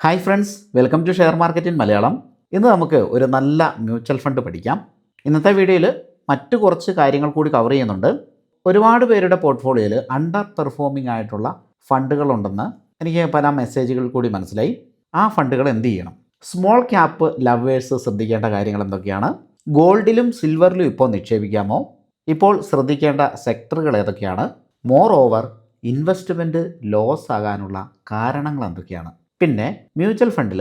Hi friends, welcome to share market in Malayalam. ഇന്ന് നമുക്ക് ഒരു നല്ല മ്യൂച്വൽ ഫണ്ട് പഠിക്കാം. ഇന്നത്തെ വീഡിയോയിൽ മറ്റു കുറച്ച് കാര്യങ്ങൾ കൂടി കവർ ചെയ്യുന്നുണ്ട്. ഒരുപാട് പേരുടെ പോർട്ട്ഫോളിയോയിൽ അണ്ടർ പെർഫോമിംഗ് ആയിട്ടുള്ള ഫണ്ടുകളുണ്ടെന്ന് എനിക്ക് പല മെസ്സേജുകൾ കൂടി മനസ്സിലായി. ആ ഫണ്ടുകൾ എന്ത് ചെയ്യണം? സ്മോൾ ക്യാപ്പ് ലവേഴ്സ് ശ്രദ്ധിക്കേണ്ട കാര്യങ്ങൾ എന്തൊക്കെയാണ്? ഗോൾഡിലും സിൽവറിലും ഇപ്പോൾ നിക്ഷേപിക്കാമോ? ഇപ്പോൾ ശ്രദ്ധിക്കേണ്ട സെക്ടറുകൾ ഏതൊക്കെയാണ്? മോർ ഓവർ ഇൻവെസ്റ്റ്മെൻറ്റ് ലോസ് ആകാനുള്ള കാരണങ്ങൾ എന്തൊക്കെയാണ്? പിന്നെ മ്യൂച്വൽ ഫണ്ടിൽ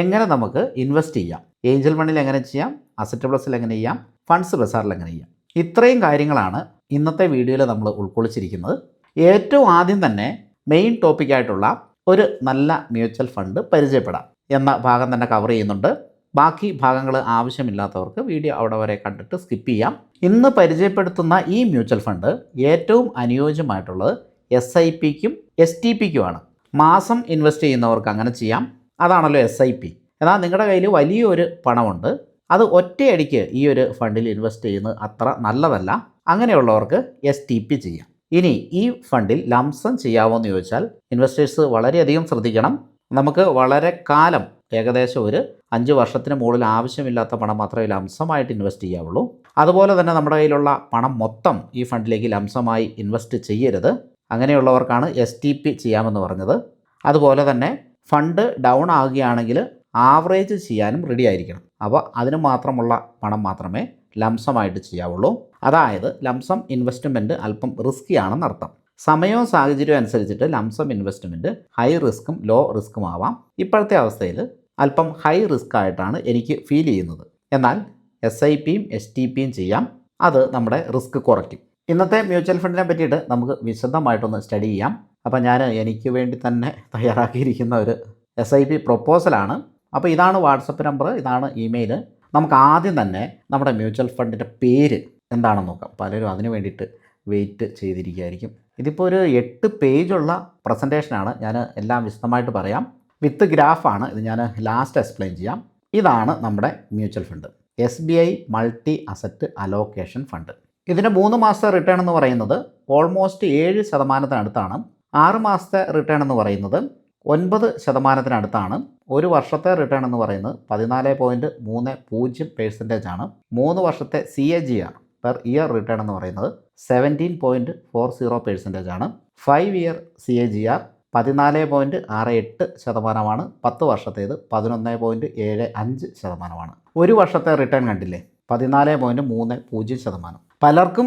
എങ്ങനെ നമുക്ക് ഇൻവെസ്റ്റ് ചെയ്യാം? ഏഞ്ചൽ മണിയിൽ എങ്ങനെ ചെയ്യാം? അസറ്റ് പ്ലസിൽ എങ്ങനെ ചെയ്യാം? ഫണ്ട്സ് ബസാറിൽ എങ്ങനെ ചെയ്യാം? ഇത്രയും കാര്യങ്ങളാണ് ഇന്നത്തെ വീഡിയോയിൽ നമ്മൾ ഉൾക്കൊള്ളിച്ചിരിക്കുന്നത്. ഏറ്റവും ആദ്യം തന്നെ മെയിൻ ടോപ്പിക്കായിട്ടുള്ള ഒരു നല്ല മ്യൂച്വൽ ഫണ്ട് പരിചയപ്പെടാം എന്ന ഭാഗം തന്നെ കവർ ചെയ്യുന്നുണ്ട്. ബാക്കി ഭാഗങ്ങൾ ആവശ്യമില്ലാത്തവർക്ക് വീഡിയോ അവിടെ വരെ കണ്ടിട്ട് സ്കിപ്പ് ചെയ്യാം. ഇന്ന് പരിചയപ്പെടുത്തുന്ന ഈ മ്യൂച്വൽ ഫണ്ട് ഏറ്റവും അനുയോജ്യമായിട്ടുള്ളത് SIPക്കും STPക്കുമാണ്. മാസം ഇൻവെസ്റ്റ് ചെയ്യുന്നവർക്ക് അങ്ങനെ ചെയ്യാം. അതാണല്ലോ SIP. എന്നാൽ നിങ്ങളുടെ കയ്യിൽ വലിയൊരു പണമുണ്ട്, അത് ഒറ്റയടിക്ക് ഈ ഒരു ഫണ്ടിൽ ഇൻവെസ്റ്റ് ചെയ്യുന്നത് അത്ര നല്ലതല്ല. അങ്ങനെയുള്ളവർക്ക് STP ചെയ്യാം. ഇനി ഈ ഫണ്ടിൽ ലംസം ചെയ്യാമോ എന്ന് ചോദിച്ചാൽ ഇൻവെസ്റ്റേഴ്സ് വളരെയധികം ശ്രദ്ധിക്കണം. നമുക്ക് വളരെ കാലം, ഏകദേശം ഒരു 5 വർഷത്തിന് മുകളിൽ ആവശ്യമില്ലാത്ത പണം മാത്രമേ ലംസമായിട്ട് ഇൻവെസ്റ്റ് ചെയ്യാവുള്ളൂ. അതുപോലെ തന്നെ നമ്മുടെ കയ്യിലുള്ള പണം മൊത്തം ഈ ഫണ്ടിലേക്ക് ലംസമായി ഇൻവെസ്റ്റ് ചെയ്യരുത്. അങ്ങനെയുള്ളവർക്കാണ് STP ചെയ്യാമെന്ന് പറഞ്ഞത്. അതുപോലെ തന്നെ ഫണ്ട് ഡൗൺ ആകുകയാണെങ്കിൽ ആവറേജ് ചെയ്യാനും റെഡി ആയിരിക്കണം. അപ്പോൾ അതിന് മാത്രമുള്ള പണം മാത്രമേ ലംസമായിട്ട് ചെയ്യാവുള്ളൂ. അതായത് ലംസം ഇൻവെസ്റ്റ്മെൻറ്റ് അല്പം റിസ്ക്കിയാണെന്നർത്ഥം. സമയവും സാഹചര്യവും അനുസരിച്ചിട്ട് ലംസം ഇൻവെസ്റ്റ്മെൻറ്റ് ഹൈ റിസ്ക്കും ലോ റിസ്ക്കും ആവാം. ഇപ്പോഴത്തെ അവസ്ഥയിൽ അല്പം ഹൈ റിസ്ക് ആയിട്ടാണ് എനിക്ക് ഫീൽ ചെയ്യുന്നത്. എന്നാൽ SIPയും STPയും ചെയ്യാം. അത് നമ്മുടെ റിസ്ക് കുറയ്ക്കും. ഇന്നത്തെ മ്യൂച്വൽ ഫണ്ടിനെ പറ്റിയിട്ട് നമുക്ക് വിശദമായിട്ടൊന്ന് സ്റ്റഡി ചെയ്യാം. അപ്പോൾ ഞാൻ എനിക്ക് വേണ്ടി തന്നെ തയ്യാറാക്കിയിരിക്കുന്ന ഒരു SIP പ്രൊപ്പോസലാണ്. അപ്പോൾ ഇതാണ് വാട്സപ്പ് നമ്പർ, ഇതാണ് ഇമെയിൽ. നമുക്ക് ആദ്യം തന്നെ നമ്മുടെ മ്യൂച്വൽ ഫണ്ടിൻ്റെ പേര് എന്താണെന്ന് നോക്കാം. പലരും അതിന് വേണ്ടിയിട്ട് വെയിറ്റ് ചെയ്തിരിക്കുകയായിരിക്കും. ഇതിപ്പോൾ ഒരു 8 പേജുള്ള പ്രസൻറ്റേഷനാണ്. ഞാൻ എല്ലാം വിശദമായിട്ട് പറയാം. വിത്ത് ഗ്രാഫാണ്. ഇത് ഞാൻ ലാസ്റ്റ് എക്സ്പ്ലെയിൻ ചെയ്യാം. ഇതാണ് നമ്മുടെ mutual fund, SBI multi asset allocation fund. ഇതിൻ്റെ 3 മാസത്തെ റിട്ടേൺ എന്ന് പറയുന്നത് ഓൾമോസ്റ്റ് 7% 6 മാസത്തെ റിട്ടേൺ എന്ന് പറയുന്നത് 9% ഒരു വർഷത്തെ റിട്ടേൺ എന്ന് പറയുന്നത് 14.30% 3 വർഷത്തെ CAGR പെർ ഇയർ റിട്ടേൺ എന്ന് പറയുന്നത് 17.40% 5 ഇയർ CAGR 14.68%. 10 വർഷത്തേത് 11.75%. ഒരു വർഷത്തെ റിട്ടേൺ കണ്ടില്ലേ, 14.30%. പലർക്കും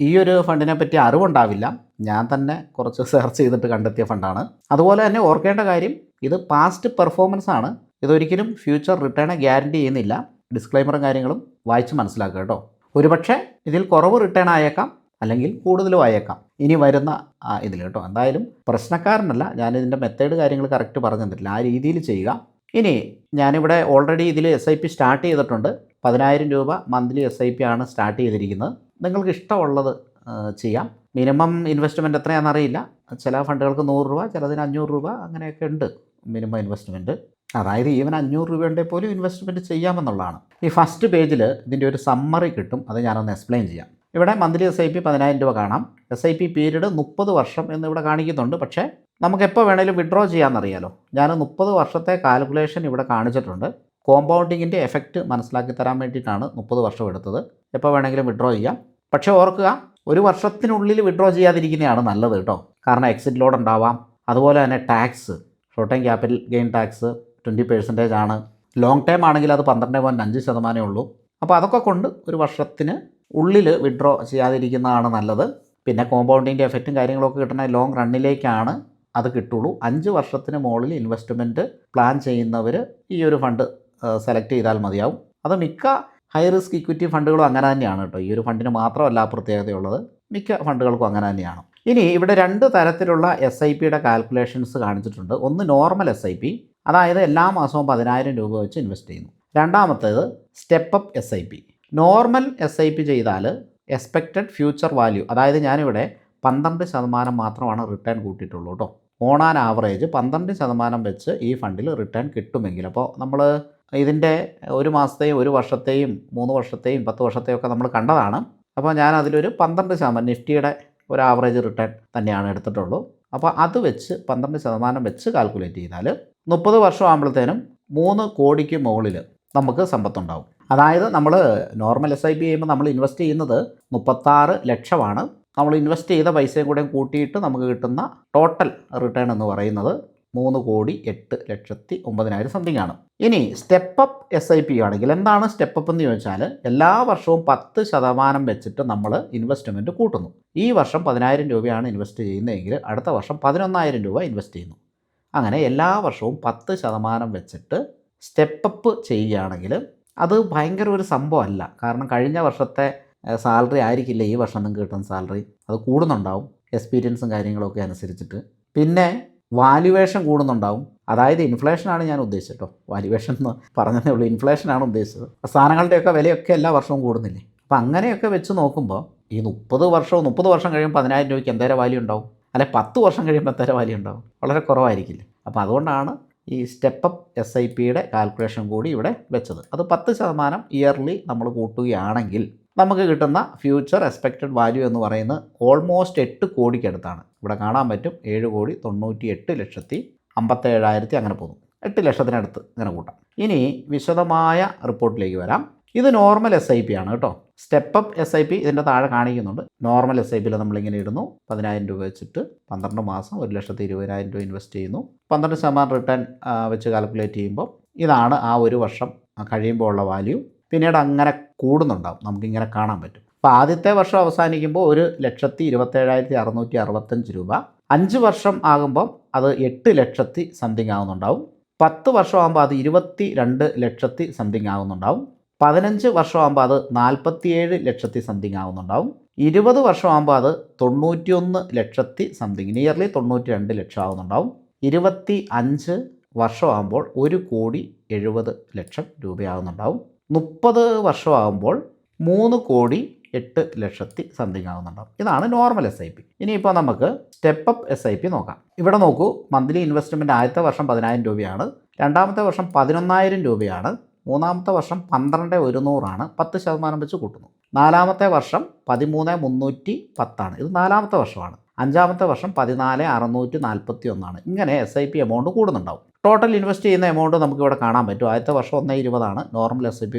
ഈ ഒരു ഫണ്ടിനെ പറ്റി അറിവുണ്ടാവില്ല. ഞാൻ തന്നെ കുറച്ച് സെർച്ച് ചെയ്തിട്ട് കണ്ടെത്തിയ ഫണ്ടാണ്. അതുപോലെ തന്നെ ഓർക്കേണ്ട കാര്യം, ഇത് പാസ്റ്റ് പെർഫോമൻസ് ആണ്. ഇതൊരിക്കലും ഫ്യൂച്ചർ റിട്ടേൺ ഗ്യാരണ്ടി ചെയ്യുന്നില്ല. ഡിസ്ക്ലൈമറും കാര്യങ്ങളും വായിച്ച് മനസ്സിലാക്കുക കേട്ടോ. ഒരുപക്ഷെ ഇതിൽ കുറവ് റിട്ടേൺ ആയേക്കാം, അല്ലെങ്കിൽ കൂടുതലും ആയേക്കാം ഇനി വരുന്ന ഇതിൽ കേട്ടോ. എന്തായാലും പ്രശ്നക്കാരനല്ല, ഞാനിതിൻ്റെ മെത്തേഡ് കാര്യങ്ങൾ കറക്റ്റ് പറഞ്ഞു തന്നിട്ടില്ല. ആ രീതിയിൽ ചെയ്യുക. ഇനി ഞാനിവിടെ ഓൾറെഡി ഇതിൽ SIP സ്റ്റാർട്ട് ചെയ്തിട്ടുണ്ട്. 10,000 രൂപ മന്ത്ലി SIP ആണ് സ്റ്റാർട്ട് ചെയ്തിരിക്കുന്നത്. നിങ്ങൾക്ക് ഇഷ്ടമുള്ളത് ചെയ്യാം. മിനിമം ഇൻവെസ്റ്റ്മെൻറ്റ് എത്രയാണെന്നറിയില്ല. ചില ഫണ്ടുകൾക്ക് 100 രൂപ, ചിലതിന് 500 രൂപ, അങ്ങനെയൊക്കെ ഉണ്ട് മിനിമം ഇൻവെസ്റ്റ്മെൻറ്റ്. അതായത് ഈവൻ 500 രൂപയുടെ പോലും ഇൻവെസ്റ്റ്മെൻറ്റ് ചെയ്യാമെന്നുള്ളതാണ്. ഈ ഫസ്റ്റ് പേജിൽ ഇതിൻ്റെ ഒരു സമ്മറി കിട്ടും, അത് ഞാനൊന്ന് എക്സ്പ്ലെയിൻ ചെയ്യാം. ഇവിടെ മന്ത്ലി SIP 10,000 രൂപ കാണാം. SIP പീരീഡ് 30 വർഷം എന്നിവിടെ കാണിക്കുന്നുണ്ട്. പക്ഷേ നമുക്ക് എപ്പോൾ വേണേലും വിഡ്രോ ചെയ്യാമെന്നറിയാലോ. ഞാൻ 30 വർഷത്തെ കാൽക്കുലേഷൻ ഇവിടെ കാണിച്ചിട്ടുണ്ട്. കോമ്പൗണ്ടിങ്ങിൻ്റെ എഫക്റ്റ് മനസ്സിലാക്കി തരാൻ വേണ്ടിയിട്ടാണ് 30 വർഷം എടുത്തത്. എപ്പോൾ വേണമെങ്കിലും വിഡ്രോ ചെയ്യാം. പക്ഷേ ഓർക്കുക, ഒരു വർഷത്തിനുള്ളിൽ വിഡ്രോ ചെയ്യാതിരിക്കുന്നതാണ് നല്ലത് കേട്ടോ. കാരണം എക്സിറ്റ് ലോഡ് ഉണ്ടാവാം. അതുപോലെ തന്നെ tax, short time capital gain tax 20% ആണ്. ലോങ് ടൈം ആണെങ്കിൽ അത് 12.5% ഉള്ളൂ. അപ്പോൾ അതൊക്കെ കൊണ്ട് ഒരു വർഷത്തിന് ഉള്ളിൽ വിഡ്രോ ചെയ്യാതിരിക്കുന്നതാണ് നല്ലത്. പിന്നെ കോമ്പൗണ്ടിൻ്റെ എഫക്റ്റും കാര്യങ്ങളൊക്കെ കിട്ടുന്ന ലോങ് റണ്ണിലേക്കാണ് അത് കിട്ടുള്ളൂ. 5 വർഷത്തിന് മുകളിൽ ഇൻവെസ്റ്റ്മെൻറ്റ് പ്ലാൻ ചെയ്യുന്നവർ ഈ ഒരു ഫണ്ട് സെലക്ട് ചെയ്താൽ മതിയാവും. അത് മിക്ക ഹൈ റിസ്ക് ഇക്വിറ്റി ഫണ്ടുകളും അങ്ങനെ തന്നെയാണ് കേട്ടോ. ഈ ഒരു ഫണ്ടിന് മാത്രമല്ല പ്രത്യേകതയുള്ളത്, മിക്ക ഫണ്ടുകൾക്കും അങ്ങനെ തന്നെയാണ്. ഇനി ഇവിടെ 2 തരത്തിലുള്ള SIPയുടെ കാൽക്കുലേഷൻസ് കാണിച്ചിട്ടുണ്ട്. ഒന്ന് നോർമൽ SIP, അതായത് എല്ലാ മാസവും 10,000 രൂപ വെച്ച് ഇൻവെസ്റ്റ് ചെയ്യുന്നു. രണ്ടാമത്തേത് step up SIP. Normal SIP ചെയ്താൽ എക്സ്പെക്റ്റഡ് ഫ്യൂച്ചർ വാല്യൂ, അതായത് ഞാനിവിടെ 12% മാത്രമാണ് റിട്ടേൺ കൂട്ടിയിട്ടുള്ളൂ കേട്ടോ. ഓൺ ആൻ ആവറേജ് 12% വെച്ച് ഈ ഫണ്ടിൽ റിട്ടേൺ കിട്ടുമെങ്കിൽ, അപ്പോൾ നമ്മൾ ഇതിൻ്റെ ഒരു മാസത്തെയും ഒരു വർഷത്തെയും 3 വർഷത്തെയും 10 വർഷത്തെയും ഒക്കെ നമ്മൾ കണ്ടതാണ്. അപ്പോൾ ഞാൻ അതിലൊരു 12% നിഫ്റ്റിയുടെ ഒരു ആവറേജ് റിട്ടേൺ തന്നെയാണ് എടുത്തിട്ടുള്ളൂ. അപ്പോൾ അത് വെച്ച് 12% വെച്ച് കാൽക്കുലേറ്റ് ചെയ്താൽ 30 വർഷം ആകുമ്പോഴത്തേനും 3 കോടിക്ക് മുകളിൽ നമുക്ക് സമ്പത്തുണ്ടാവും. അതായത് നമ്മൾ നോർമൽ SIP ചെയ്യുമ്പോൾ നമ്മൾ ഇൻവെസ്റ്റ് ചെയ്യുന്നത് 36 ലക്ഷമാണ്. നമ്മൾ ഇൻവെസ്റ്റ് ചെയ്ത പൈസയും കൂടെ കൂട്ടിയിട്ട് നമുക്ക് കിട്ടുന്ന ടോട്ടൽ റിട്ടേൺ എന്ന് പറയുന്നത് 3,08,09,000 സംതിങ് ആണ്. ഇനി സ്റ്റെപ്പപ്പ് SIP ആണെങ്കിൽ എന്താണ് സ്റ്റെപ്പപ്പ് എന്ന് ചോദിച്ചാൽ, എല്ലാ വർഷവും 10% വെച്ചിട്ട് നമ്മൾ ഇൻവെസ്റ്റ്മെൻറ്റ് കൂട്ടുന്നു. ഈ വർഷം 10,000 രൂപയാണ് ഇൻവെസ്റ്റ് ചെയ്യുന്നതെങ്കിൽ അടുത്ത വർഷം 11,000 രൂപ ഇൻവെസ്റ്റ് ചെയ്യുന്നു. അങ്ങനെ എല്ലാ വർഷവും 10% വെച്ചിട്ട് സ്റ്റെപ്പപ്പ് ചെയ്യുകയാണെങ്കിൽ അത് ഭയങ്കര ഒരു സംഭവമല്ല. കാരണം കഴിഞ്ഞ വർഷത്തെ സാലറി ആയിരിക്കില്ല ഈ വർഷം നിങ്ങൾക്ക് കിട്ടുന്ന സാലറി, അത് കൂടുന്നുണ്ടാവും എക്സ്പീരിയൻസും കാര്യങ്ങളൊക്കെ അനുസരിച്ചിട്ട്. പിന്നെ വാല്യുവേഷൻ കൂടുന്നുണ്ടാവും. അതായത് ഇൻഫ്ലേഷനാണ് ഞാൻ ഉദ്ദേശിച്ചത് കേട്ടോ, വാല്യുവേഷൻ എന്ന് പറഞ്ഞതേ ഉള്ളൂ, ഇൻഫ്ലേഷനാണ് ഉദ്ദേശിച്ചത്. സാധനങ്ങളുടെയൊക്കെ വിലയൊക്കെ എല്ലാ വർഷവും കൂടുന്നില്ലേ. അപ്പോൾ അങ്ങനെയൊക്കെ വെച്ച് നോക്കുമ്പോൾ ഈ 30 വർഷം കഴിയുമ്പോൾ 10,000 രൂപയ്ക്ക് എന്തേരം വാല്യൂ ഉണ്ടാവും, അല്ലെ 10 വർഷം കഴിയുമ്പോൾ എന്തേരം വാല്യൂ ഉണ്ടാവും, വളരെ കുറവായിരിക്കില്ലേ. അപ്പോൾ അതുകൊണ്ടാണ് ഈ സ്റ്റെപ്പപ്പ് SIPയുടെ കാൽക്കുലേഷൻ കൂടി ഇവിടെ വെച്ചത്. അത് 10% ഇയർലി നമ്മൾ കൂട്ടുകയാണെങ്കിൽ നമുക്ക് കിട്ടുന്ന ഫ്യൂച്ചർ എക്സ്പെക്റ്റഡ് വാല്യൂ എന്ന് പറയുന്നത് ഓൾമോസ്റ്റ് 8 കോടിക്കടുത്താണ്. ഇവിടെ കാണാൻ പറ്റും 7,98,57,000 അങ്ങനെ പോകുന്നു. 8 ലക്ഷത്തിനടുത്ത് ഇങ്ങനെ കൂട്ടാം. ഇനി വിശദമായ റിപ്പോർട്ടിലേക്ക് വരാം. ഇത് നോർമൽ SIP ആണ് കേട്ടോ. സ്റ്റെപ്പപ്പ് SIP ഇതിൻ്റെ താഴെ കാണിക്കുന്നുണ്ട്. നോർമൽ SIPയിൽ നമ്മളിങ്ങനെ ഇടുന്നു, 10,000 രൂപ വെച്ചിട്ട് 12 മാസം 1,20,000 രൂപ ഇൻവെസ്റ്റ് ചെയ്യുന്നു. 12% റിട്ടേൺ വെച്ച് കാൽക്കുലേറ്റ് ചെയ്യുമ്പോൾ ഇതാണ് ആ ഒരു വർഷം കഴിയുമ്പോൾ ഉള്ള വാല്യൂ. പിന്നീട് അങ്ങനെ കൂടുന്നുണ്ടാവും, നമുക്കിങ്ങനെ കാണാൻ പറ്റും. അപ്പോൾ ആദ്യത്തെ വർഷം അവസാനിക്കുമ്പോൾ 1,27,665 രൂപ. 5 വർഷം ആകുമ്പം അത് 8 ലക്ഷത്തി സംതിങ് ആകുന്നുണ്ടാവും. 10 വർഷമാകുമ്പോൾ അത് 22 ലക്ഷത്തി സംതിങ് ആകുന്നുണ്ടാവും. 15 വർഷമാകുമ്പോൾ അത് 47 ലക്ഷത്തി സംതിങ് ആകുന്നുണ്ടാവും. 20 വർഷമാകുമ്പോൾ അത് 91 ലക്ഷത്തി സംതിങ്, നിയർലി 92 ലക്ഷം ആകുന്നുണ്ടാവും. 25 വർഷമാകുമ്പോൾ 1,70,00,000 രൂപയാകുന്നുണ്ടാവും. 30 വർഷമാകുമ്പോൾ 3,08,00,000 സംതിങ് ആകുന്നുണ്ടാവും. ഇതാണ് നോർമൽ SIP. ഇനിയിപ്പോൾ നമുക്ക് സ്റ്റെപ്പപ്പ് SIP നോക്കാം. ഇവിടെ നോക്കൂ, മന്ത്ലി ഇൻവെസ്റ്റ്മെൻറ്റ് ആദ്യത്തെ വർഷം 10,000 രൂപയാണ്, രണ്ടാമത്തെ വർഷം 11,000 രൂപയാണ്, മൂന്നാമത്തെ വർഷം 12,100 ആണ്, 10% വെച്ച് കൂട്ടുന്നു. നാലാമത്തെ വർഷം 13,310 ആണ്, ഇത് നാലാമത്തെ വർഷമാണ്. അഞ്ചാമത്തെ വർഷം 14,641 ആണ്. ഇങ്ങനെ SIP എമൗണ്ട് കൂടുന്നുണ്ടാവും. ടോട്ടൽ ഇൻവെസ്റ്റ് ചെയ്യുന്ന എമൗണ്ട് നമുക്കിവിടെ കാണാൻ പറ്റും. ആദ്യത്തെ വർഷം 1,20 ആണ്, നോർമൽ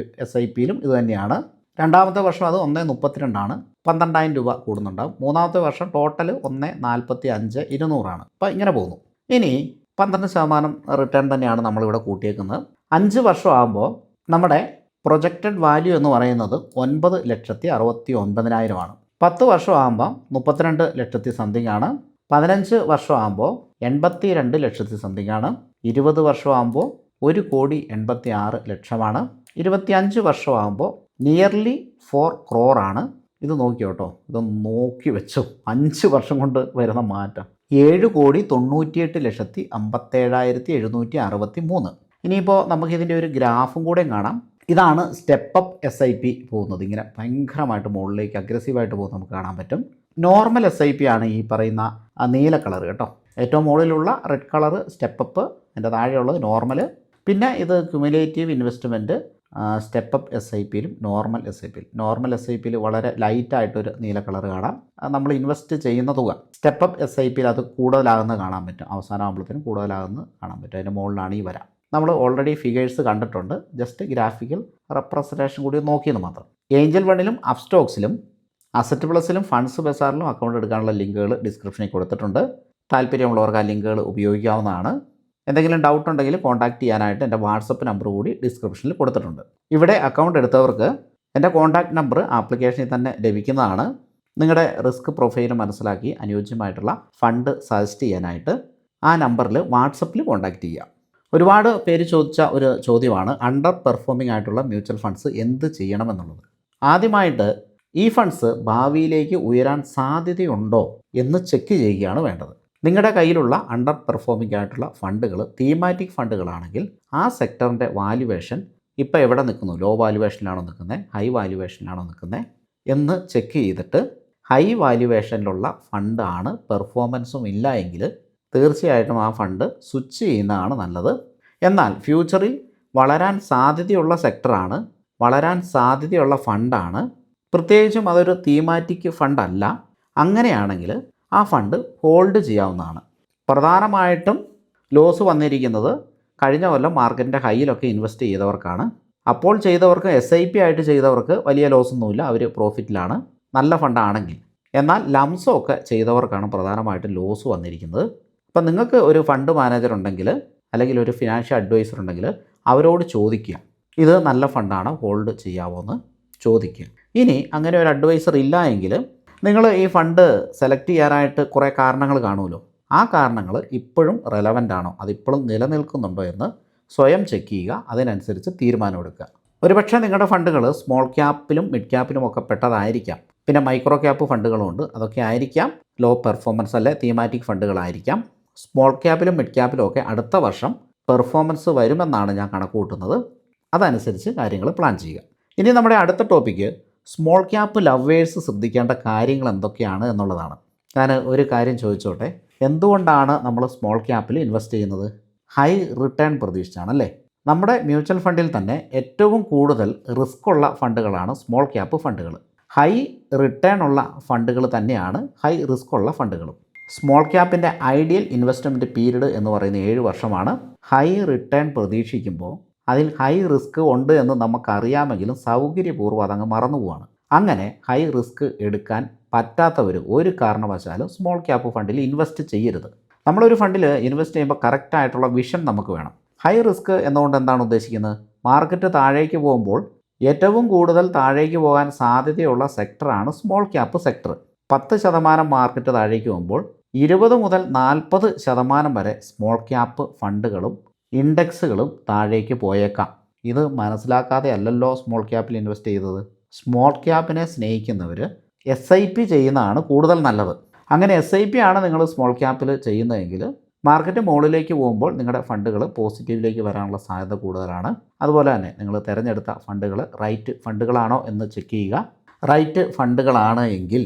SIPയിലും ഇത് തന്നെയാണ്. രണ്ടാമത്തെ വർഷം അത് 1,32 ആണ്, 12,000 രൂപ കൂടുന്നുണ്ടാവും. മൂന്നാമത്തെ വർഷം ടോട്ടൽ 1,45,200 ആണ്. അപ്പോൾ ഇങ്ങനെ പോകുന്നു. ഇനി 12% റിട്ടേൺ തന്നെയാണ് നമ്മളിവിടെ കൂട്ടിയേക്കുന്നത്. 5 വർഷം ആകുമ്പോൾ നമ്മുടെ പ്രൊജക്റ്റഡ് വാല്യൂ എന്ന് പറയുന്നത് 9,69,000 ആണ്. 10 വർഷം ആകുമ്പോൾ 32 ലക്ഷത്തി സംതിങ് ആണ്. 15 വർഷം ആകുമ്പോൾ 82 ലക്ഷത്തി സംതിങ് ആണ്. 20 വർഷം ആകുമ്പോൾ 1,86,00,000 ആണ്. 25 വർഷം ആകുമ്പോൾ നിയർലി 4 crore ആണ്. ഇത് നോക്കിയോ കേട്ടോ, ഇതൊന്ന് നോക്കി വെച്ചോ, 5 വർഷം കൊണ്ട് വരുന്ന മാറ്റം. 7,98,57,763. ഇനിയിപ്പോൾ നമുക്കിതിൻ്റെ ഒരു ഗ്രാഫും കൂടെ കാണാം. ഇതാണ് സ്റ്റെപ്പപ്പ് SIP പോകുന്നത്, ഇങ്ങനെ ഭയങ്കരമായിട്ട് മുകളിലേക്ക് അഗ്രസീവായിട്ട് പോകുന്നത് നമുക്ക് കാണാൻ പറ്റും. നോർമൽ SIP ആണ് ഈ പറയുന്ന നീല കളർ കേട്ടോ. ഏറ്റവും മുകളിലുള്ള റെഡ് കളർ സ്റ്റെപ്പപ്പ്, അതിൻ്റെ താഴെയുള്ളത് നോർമൽ. പിന്നെ ഇത് ക്യുമുലേറ്റീവ് ഇൻവെസ്റ്റ്മെൻറ്റ് സ്റ്റെപ്പപ്പ് SIPയിലും നോർമൽ SIPയിൽ വളരെ ലൈറ്റായിട്ടൊരു നീല കളർ കാണാം. നമ്മൾ ഇൻവെസ്റ്റ് ചെയ്യുന്ന തുക സ്റ്റെപ്പപ്പ് SIPയിൽ അത് കൂടുതലാകുന്നത് കാണാൻ പറ്റും. അവസാനമാകുമ്പോഴത്തേനും കൂടുതലാകുന്നത് കാണാൻ പറ്റും. അതിൻ്റെ മുകളിലാണ് ഈ വര. നമ്മൾ ഓൾറെഡി ഫിഗേഴ്സ് കണ്ടിട്ടുണ്ട്, ജസ്റ്റ് ഗ്രാഫിക്കൽ റെപ്രസെൻറ്റേഷൻ കൂടി നോക്കിയെന്ന് മാത്രം. ഏഞ്ചൽ വണ്ണിലും അപ്സ്റ്റോക്സിലും അസറ്റ് പ്ലസിലും ഫണ്ട്സ് ബസാറിലും അക്കൗണ്ട് എടുക്കാനുള്ള ലിങ്കുകൾ ഡിസ്ക്രിപ്ഷനിൽ കൊടുത്തിട്ടുണ്ട്. താല്പര്യമുള്ളവർക്ക് ആ ലിങ്കുകൾ ഉപയോഗിക്കാവുന്നതാണ്. എന്തെങ്കിലും ഡൗട്ട് ഉണ്ടെങ്കിൽ കോൺടാക്റ്റ് ചെയ്യാനായിട്ട് എൻ്റെ വാട്സപ്പ് നമ്പർ കൂടി ഡിസ്ക്രിപ്ഷനിൽ കൊടുത്തിട്ടുണ്ട്. ഇവിടെ അക്കൗണ്ട് എടുത്തവർക്ക് എൻ്റെ കോൺടാക്റ്റ് നമ്പർ ആപ്ലിക്കേഷനിൽ തന്നെ ലഭിക്കുന്നതാണ്. നിങ്ങളുടെ റിസ്ക് പ്രൊഫൈൽ മനസ്സിലാക്കി അനുയോജ്യമായിട്ടുള്ള ഫണ്ട് സജസ്റ്റ് ചെയ്യാനായിട്ട് ആ നമ്പറിൽ വാട്സപ്പിൽ കോൺടാക്റ്റ് ചെയ്യുക. ഒരുപാട് പേര് ചോദിച്ച ഒരു ചോദ്യമാണ് അണ്ടർ പെർഫോമിംഗ് ആയിട്ടുള്ള മ്യൂച്വൽ ഫണ്ട്സ് എന്ത് ചെയ്യണമെന്നുള്ളത്. ആദ്യമായിട്ട് ഈ ഫണ്ട്സ് ഭാവിയിലേക്ക് ഉയരാൻ സാധ്യതയുണ്ടോ എന്ന് ചെക്ക് ചെയ്യുകയാണ് വേണ്ടത്. നിങ്ങളുടെ കയ്യിലുള്ള അണ്ടർ പെർഫോമിംഗ് ആയിട്ടുള്ള ഫണ്ടുകൾ തീമാറ്റിക് ഫണ്ടുകളാണെങ്കിൽ ആ സെക്ടറിൻ്റെ വാല്യുവേഷൻ ഇപ്പോൾ എവിടെ നിൽക്കുന്നു, ലോ വാല്യുവേഷനിലാണോ നിൽക്കുന്നത്, ഹൈ വാല്യുവേഷനിലാണോ നിൽക്കുന്നത് എന്ന് ചെക്ക് ചെയ്തിട്ട് ഹൈ വാല്യുവേഷനിലുള്ള ഫണ്ടാണ്, പെർഫോമൻസും ഇല്ല എങ്കിൽ തീർച്ചയായിട്ടും ആ ഫണ്ട് സ്വിച്ച് ചെയ്യുന്നതാണ് നല്ലത്. എന്നാൽ ഫ്യൂച്ചറിൽ വളരാൻ സാധ്യതയുള്ള സെക്ടറാണ്, വളരാൻ സാധ്യതയുള്ള ഫണ്ടാണ്, പ്രത്യേകിച്ചും അതൊരു തീമാറ്റിക് ഫണ്ടല്ല, അങ്ങനെയാണെങ്കിൽ ആ ഫണ്ട് ഹോൾഡ് ചെയ്യാവുന്നതാണ്. പ്രധാനമായിട്ടും ലോസ് വന്നിരിക്കുന്നത് കഴിഞ്ഞ കൊല്ലം മാർക്കറ്റിൻ്റെ ഹൈയിലൊക്കെ ഇൻവെസ്റ്റ് ചെയ്തവർക്കാണ്. അപ്പോൾ ചെയ്തവർക്ക് SIP ആയിട്ട് ചെയ്തവർക്ക് വലിയ ലോസൊന്നുമില്ല, അവർ പ്രോഫിറ്റിലാണ് നല്ല ഫണ്ടാണെങ്കിൽ. എന്നാൽ ലംസോ ഒക്കെ ചെയ്തവർക്കാണ് പ്രധാനമായിട്ടും ലോസ് വന്നിരിക്കുന്നത്. അപ്പം നിങ്ങൾക്ക് ഒരു ഫണ്ട് മാനേജർ ഉണ്ടെങ്കിൽ അല്ലെങ്കിൽ ഒരു ഫിനാൻഷ്യൽ അഡ്വൈസർ ഉണ്ടെങ്കിൽ അവരോട് ചോദിക്കുക, ഇത് നല്ല ഫണ്ടാണ്, ഹോൾഡ് ചെയ്യാമോ എന്ന് ചോദിക്കുക. ഇനി അങ്ങനെ ഒരു അഡ്വൈസർ ഇല്ല എങ്കിൽ നിങ്ങൾ ഈ ഫണ്ട് സെലക്ട് ചെയ്യാനായിട്ട് കുറേ കാരണങ്ങൾ കാണുമല്ലോ. ആ കാരണങ്ങൾ ഇപ്പോഴും റെലവൻ്റ് ആണോ, അതിപ്പോഴും നിലനിൽക്കുന്നുണ്ടോ എന്ന് സ്വയം ചെക്ക് ചെയ്യുക. അതിനനുസരിച്ച് തീരുമാനമെടുക്കുക. ഒരുപക്ഷെ നിങ്ങളുടെ ഫണ്ടുകൾ സ്മോൾ ക്യാപ്പിലും മിഡ് ക്യാപ്പിലും ഒക്കെ പെട്ടതായിരിക്കാം. പിന്നെ മൈക്രോ ക്യാപ്പ് ഫണ്ടുകളുമുണ്ട്, അതൊക്കെ ആയിരിക്കാം. ലോ പെർഫോമൻസ് അല്ലെ തീമാറ്റിക് ഫണ്ടുകളായിരിക്കാം. സ്മോൾ ക്യാപ്പിലും മിഡ് ക്യാപ്പിലും ഒക്കെ അടുത്ത വർഷം പെർഫോമൻസ് വരുമെന്നാണ് ഞാൻ കണക്ക് കൂട്ടുന്നത്. അതനുസരിച്ച് കാര്യങ്ങൾ പ്ലാൻ ചെയ്യുക. ഇനി നമ്മുടെ അടുത്ത ടോപ്പിക്ക് സ്മോൾ ക്യാപ്പ് ലവേഴ്സ് ശ്രദ്ധിക്കേണ്ട കാര്യങ്ങൾ എന്തൊക്കെയാണ് എന്നുള്ളതാണ്. ഞാൻ ഒരു കാര്യം ചോദിച്ചോട്ടെ, എന്തുകൊണ്ടാണ് നമ്മൾ സ്മോൾ ക്യാപ്പിൽ ഇൻവെസ്റ്റ് ചെയ്യുന്നത്? ഹൈ റിട്ടേൺ പ്രതീക്ഷിച്ചാണല്ലേ. നമ്മുടെ മ്യൂച്വൽ ഫണ്ടിൽ തന്നെ ഏറ്റവും കൂടുതൽ റിസ്ക് ഉള്ള ഫണ്ടുകളാണ് സ്മോൾ ക്യാപ്പ് ഫണ്ടുകൾ. ഹൈ റിട്ടേൺ ഉള്ള ഫണ്ടുകൾ തന്നെയാണ് ഹൈ റിസ്ക് ഉള്ള ഫണ്ടുകളും. സ്മോൾ ക്യാപ്പിൻ്റെ ഐഡിയൽ ഇൻവെസ്റ്റ്മെൻറ്റ് പീരീഡ് എന്ന് പറയുന്നത് 7 വർഷമാണ്. ഹൈ റിട്ടേൺ പ്രതീക്ഷിക്കുമ്പോൾ അതിൽ ഹൈ റിസ്ക് ഉണ്ട് എന്ന് നമുക്കറിയാമെങ്കിലും സൗകര്യപൂർവ്വം അതങ്ങ് മറന്നു പോവാണ്. അങ്ങനെ ഹൈ റിസ്ക് എടുക്കാൻ പറ്റാത്തവർ ഒരു കാരണവശാലും സ്മോൾ ക്യാപ്പ് ഫണ്ടിൽ ഇൻവെസ്റ്റ് ചെയ്യരുത്. നമ്മളൊരു ഫണ്ടിൽ ഇൻവെസ്റ്റ് ചെയ്യുമ്പോൾ കറക്റ്റായിട്ടുള്ള വിഷൻ നമുക്ക് വേണം. ഹൈ റിസ്ക് എന്നുകൊണ്ട് എന്താണ് ഉദ്ദേശിക്കുന്നത്? മാർക്കറ്റ് താഴേക്ക് പോകുമ്പോൾ ഏറ്റവും കൂടുതൽ താഴേക്ക് പോകാൻ സാധ്യതയുള്ള സെക്ടറാണ് സ്മോൾ ക്യാപ്പ് സെക്ടർ. 10% മാർക്കറ്റ് താഴേക്ക് പോകുമ്പോൾ 20 മുതൽ 40% വരെ സ്മോൾ ക്യാപ്പ് ഫണ്ടുകളും ഇൻഡെക്സുകളും താഴേക്ക് പോയേക്കാം. ഇത് മനസ്സിലാക്കാതെ അല്ലല്ലോ സ്മോൾ ക്യാപ്പിൽ ഇൻവെസ്റ്റ് ചെയ്തത്. സ്മോൾ ക്യാപ്പിനെ സ്നേഹിക്കുന്നവർ SIP ചെയ്യുന്നതാണ് കൂടുതൽ നല്ലത്. അങ്ങനെ SIP ആണ് നിങ്ങൾ സ്മോൾ ക്യാപ്പിൽ ചെയ്യുന്നതെങ്കിൽ മാർക്കറ്റ് മുകളിലേക്ക് പോകുമ്പോൾ നിങ്ങളുടെ ഫണ്ടുകൾ പോസിറ്റീവിലേക്ക് വരാനുള്ള സാധ്യത കൂടുതലാണ്. അതുപോലെ തന്നെ നിങ്ങൾ തിരഞ്ഞെടുത്ത ഫണ്ടുകൾ റൈറ്റ് ഫണ്ടുകളാണോ എന്ന് ചെക്ക് ചെയ്യുക. റൈറ്റ് ഫണ്ടുകളാണ് എങ്കിൽ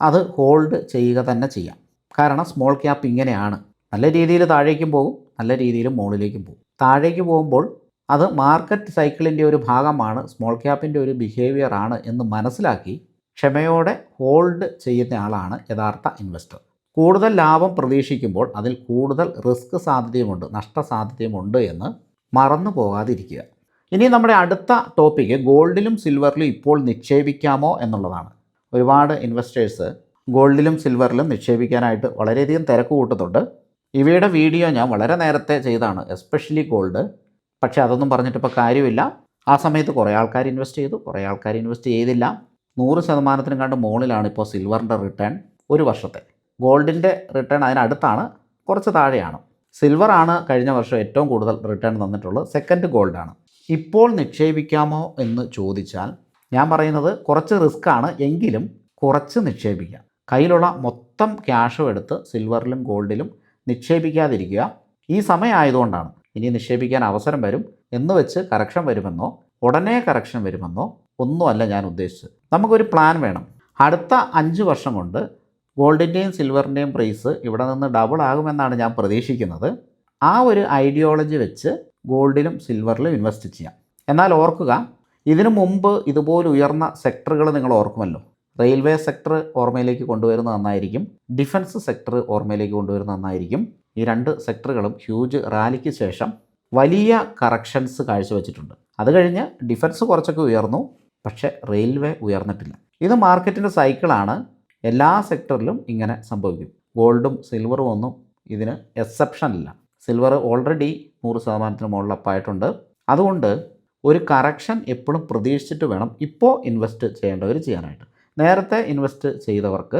അത് ഹോൾഡ് ചെയ്യുക തന്നെ ചെയ്യാം. കാരണം സ്മോൾ ക്യാപ്പ് ഇങ്ങനെയാണ്, നല്ല രീതിയിൽ താഴേക്കും പോകും, നല്ല രീതിയിൽ മുകളിലേക്കും പോകും. താഴേക്ക് പോകുമ്പോൾ അത് മാർക്കറ്റ് സൈക്കിളിൻ്റെ ഒരു ഭാഗമാണ്, സ്മോൾ ക്യാപ്പിൻ്റെ ഒരു ബിഹേവിയർ ആണ് എന്ന് മനസ്സിലാക്കി ക്ഷമയോടെ ഹോൾഡ് ചെയ്യുന്ന ആളാണ് യഥാർത്ഥ ഇൻവെസ്റ്റർ. കൂടുതൽ ലാഭം പ്രതീക്ഷിക്കുമ്പോൾ അതിൽ കൂടുതൽ റിസ്ക് സാധ്യതയുമുണ്ട്, നഷ്ടസാധ്യതയുമുണ്ട് എന്ന് മറന്നു പോകാതിരിക്കുക. ഇനി നമ്മുടെ അടുത്ത ടോപ്പിക്ക് ഗോൾഡിലും സിൽവറിലും ഇപ്പോൾ നിക്ഷേപിക്കാമോ എന്നുള്ളതാണ്. ഒരുപാട് ഇൻവെസ്റ്റേഴ്സ് ഗോൾഡിലും സിൽവറിലും നിക്ഷേപിക്കാനായിട്ട് വളരെയധികം തിരക്ക് കൂട്ടുന്നുണ്ട്. ഇവയുടെ വീഡിയോ ഞാൻ വളരെ നേരത്തെ ചെയ്താണ്, എസ്പെഷ്യലി ഗോൾഡ്. പക്ഷേ അതൊന്നും പറഞ്ഞിട്ട് ഇപ്പോൾ കാര്യമില്ല. ആ സമയത്ത് കുറേ ആൾക്കാർ ഇൻവെസ്റ്റ് ചെയ്തു, കുറേ ആൾക്കാർ ഇൻവെസ്റ്റ് ചെയ്തില്ല. 100% കണ്ട് മുകളിലാണ് ഇപ്പോൾ സിൽവറിൻ്റെ റിട്ടേൺ ഒരു വർഷത്തെ. ഗോൾഡിൻ്റെ റിട്ടേൺ അതിനടുത്താണ്, കുറച്ച് താഴെയാണ്. സിൽവറാണ് കഴിഞ്ഞ വർഷം ഏറ്റവും കൂടുതൽ റിട്ടേൺ തന്നിട്ടുള്ളത്, സെക്കൻഡ് ഗോൾഡാണ്. ഇപ്പോൾ നിക്ഷേപിക്കാമോ എന്ന് ചോദിച്ചാൽ ഞാൻ പറയുന്നത് കുറച്ച് റിസ്ക്കാണ്, എങ്കിലും കുറച്ച് നിക്ഷേപിക്കാം. കയ്യിലുള്ള മൊത്തം ക്യാഷും എടുത്ത് സിൽവറിലും ഗോൾഡിലും നിക്ഷേപിക്കാതിരിക്കുക. ഈ സമയമായതുകൊണ്ടാണ്. ഇനി നിക്ഷേപിക്കാൻ അവസരം വരും എന്ന് വെച്ച് കറക്ഷൻ വരുമെന്നോ ഉടനെ കറക്ഷൻ വരുമെന്നോ ഒന്നുമല്ല ഞാൻ ഉദ്ദേശിച്ചത്. നമുക്കൊരു പ്ലാൻ വേണം. അടുത്ത 5 വർഷം കൊണ്ട് ഗോൾഡിൻ്റെയും സിൽവറിൻ്റെയും പ്രൈസ് ഇവിടെ നിന്ന് ഡബിൾ ആകുമെന്നാണ് ഞാൻ പ്രതീക്ഷിക്കുന്നത്. ആ ഒരു ഐഡിയോളജി വെച്ച് ഗോൾഡിലും സിൽവറിലും ഇൻവെസ്റ്റ് ചെയ്യാം. എന്നാൽ ഓർക്കുക, ഇതിനു മുമ്പ് ഇതുപോലെ ഉയർന്ന സെക്ടറുകൾ നിങ്ങൾ ഓർക്കുമല്ലോ. റെയിൽവേ സെക്ടർ ഓർമ്മയിലേക്ക് കൊണ്ടുവരുന്നത് നന്നായിരിക്കും, ഡിഫൻസ് സെക്ടർ ഓർമ്മയിലേക്ക് കൊണ്ടുവരുന്നത് നന്നായിരിക്കും. ഈ 2 സെക്ടറുകളും ഹ്യൂജ് റാലിക്ക് ശേഷം വലിയ കറക്ഷൻസ് കാഴ്ചവെച്ചിട്ടുണ്ട്. അത് കഴിഞ്ഞ് ഡിഫൻസ് കുറച്ചൊക്കെ ഉയർന്നു, പക്ഷേ റെയിൽവേ ഉയർന്നിട്ടില്ല. ഇത് മാർക്കറ്റിൻ്റെ സൈക്കിളാണ്, എല്ലാ സെക്ടറിലും ഇങ്ങനെ സംഭവിക്കും. ഗോൾഡും സിൽവറും ഒന്നും ഇതിന് എക്സെപ്ഷൻ ഇല്ല. സിൽവർ ഓൾറെഡി 100% മുകളിൽ അപ്പായിട്ടുണ്ട്. അതുകൊണ്ട് ഒരു കറക്ഷൻ എപ്പോഴും പ്രതീക്ഷിച്ചിട്ട് വേണം ഇപ്പോൾ ഇൻവെസ്റ്റ് ചെയ്യേണ്ടവർ ചെയ്യാനായിട്ട്. നേരത്തെ ഇൻവെസ്റ്റ് ചെയ്തവർക്ക്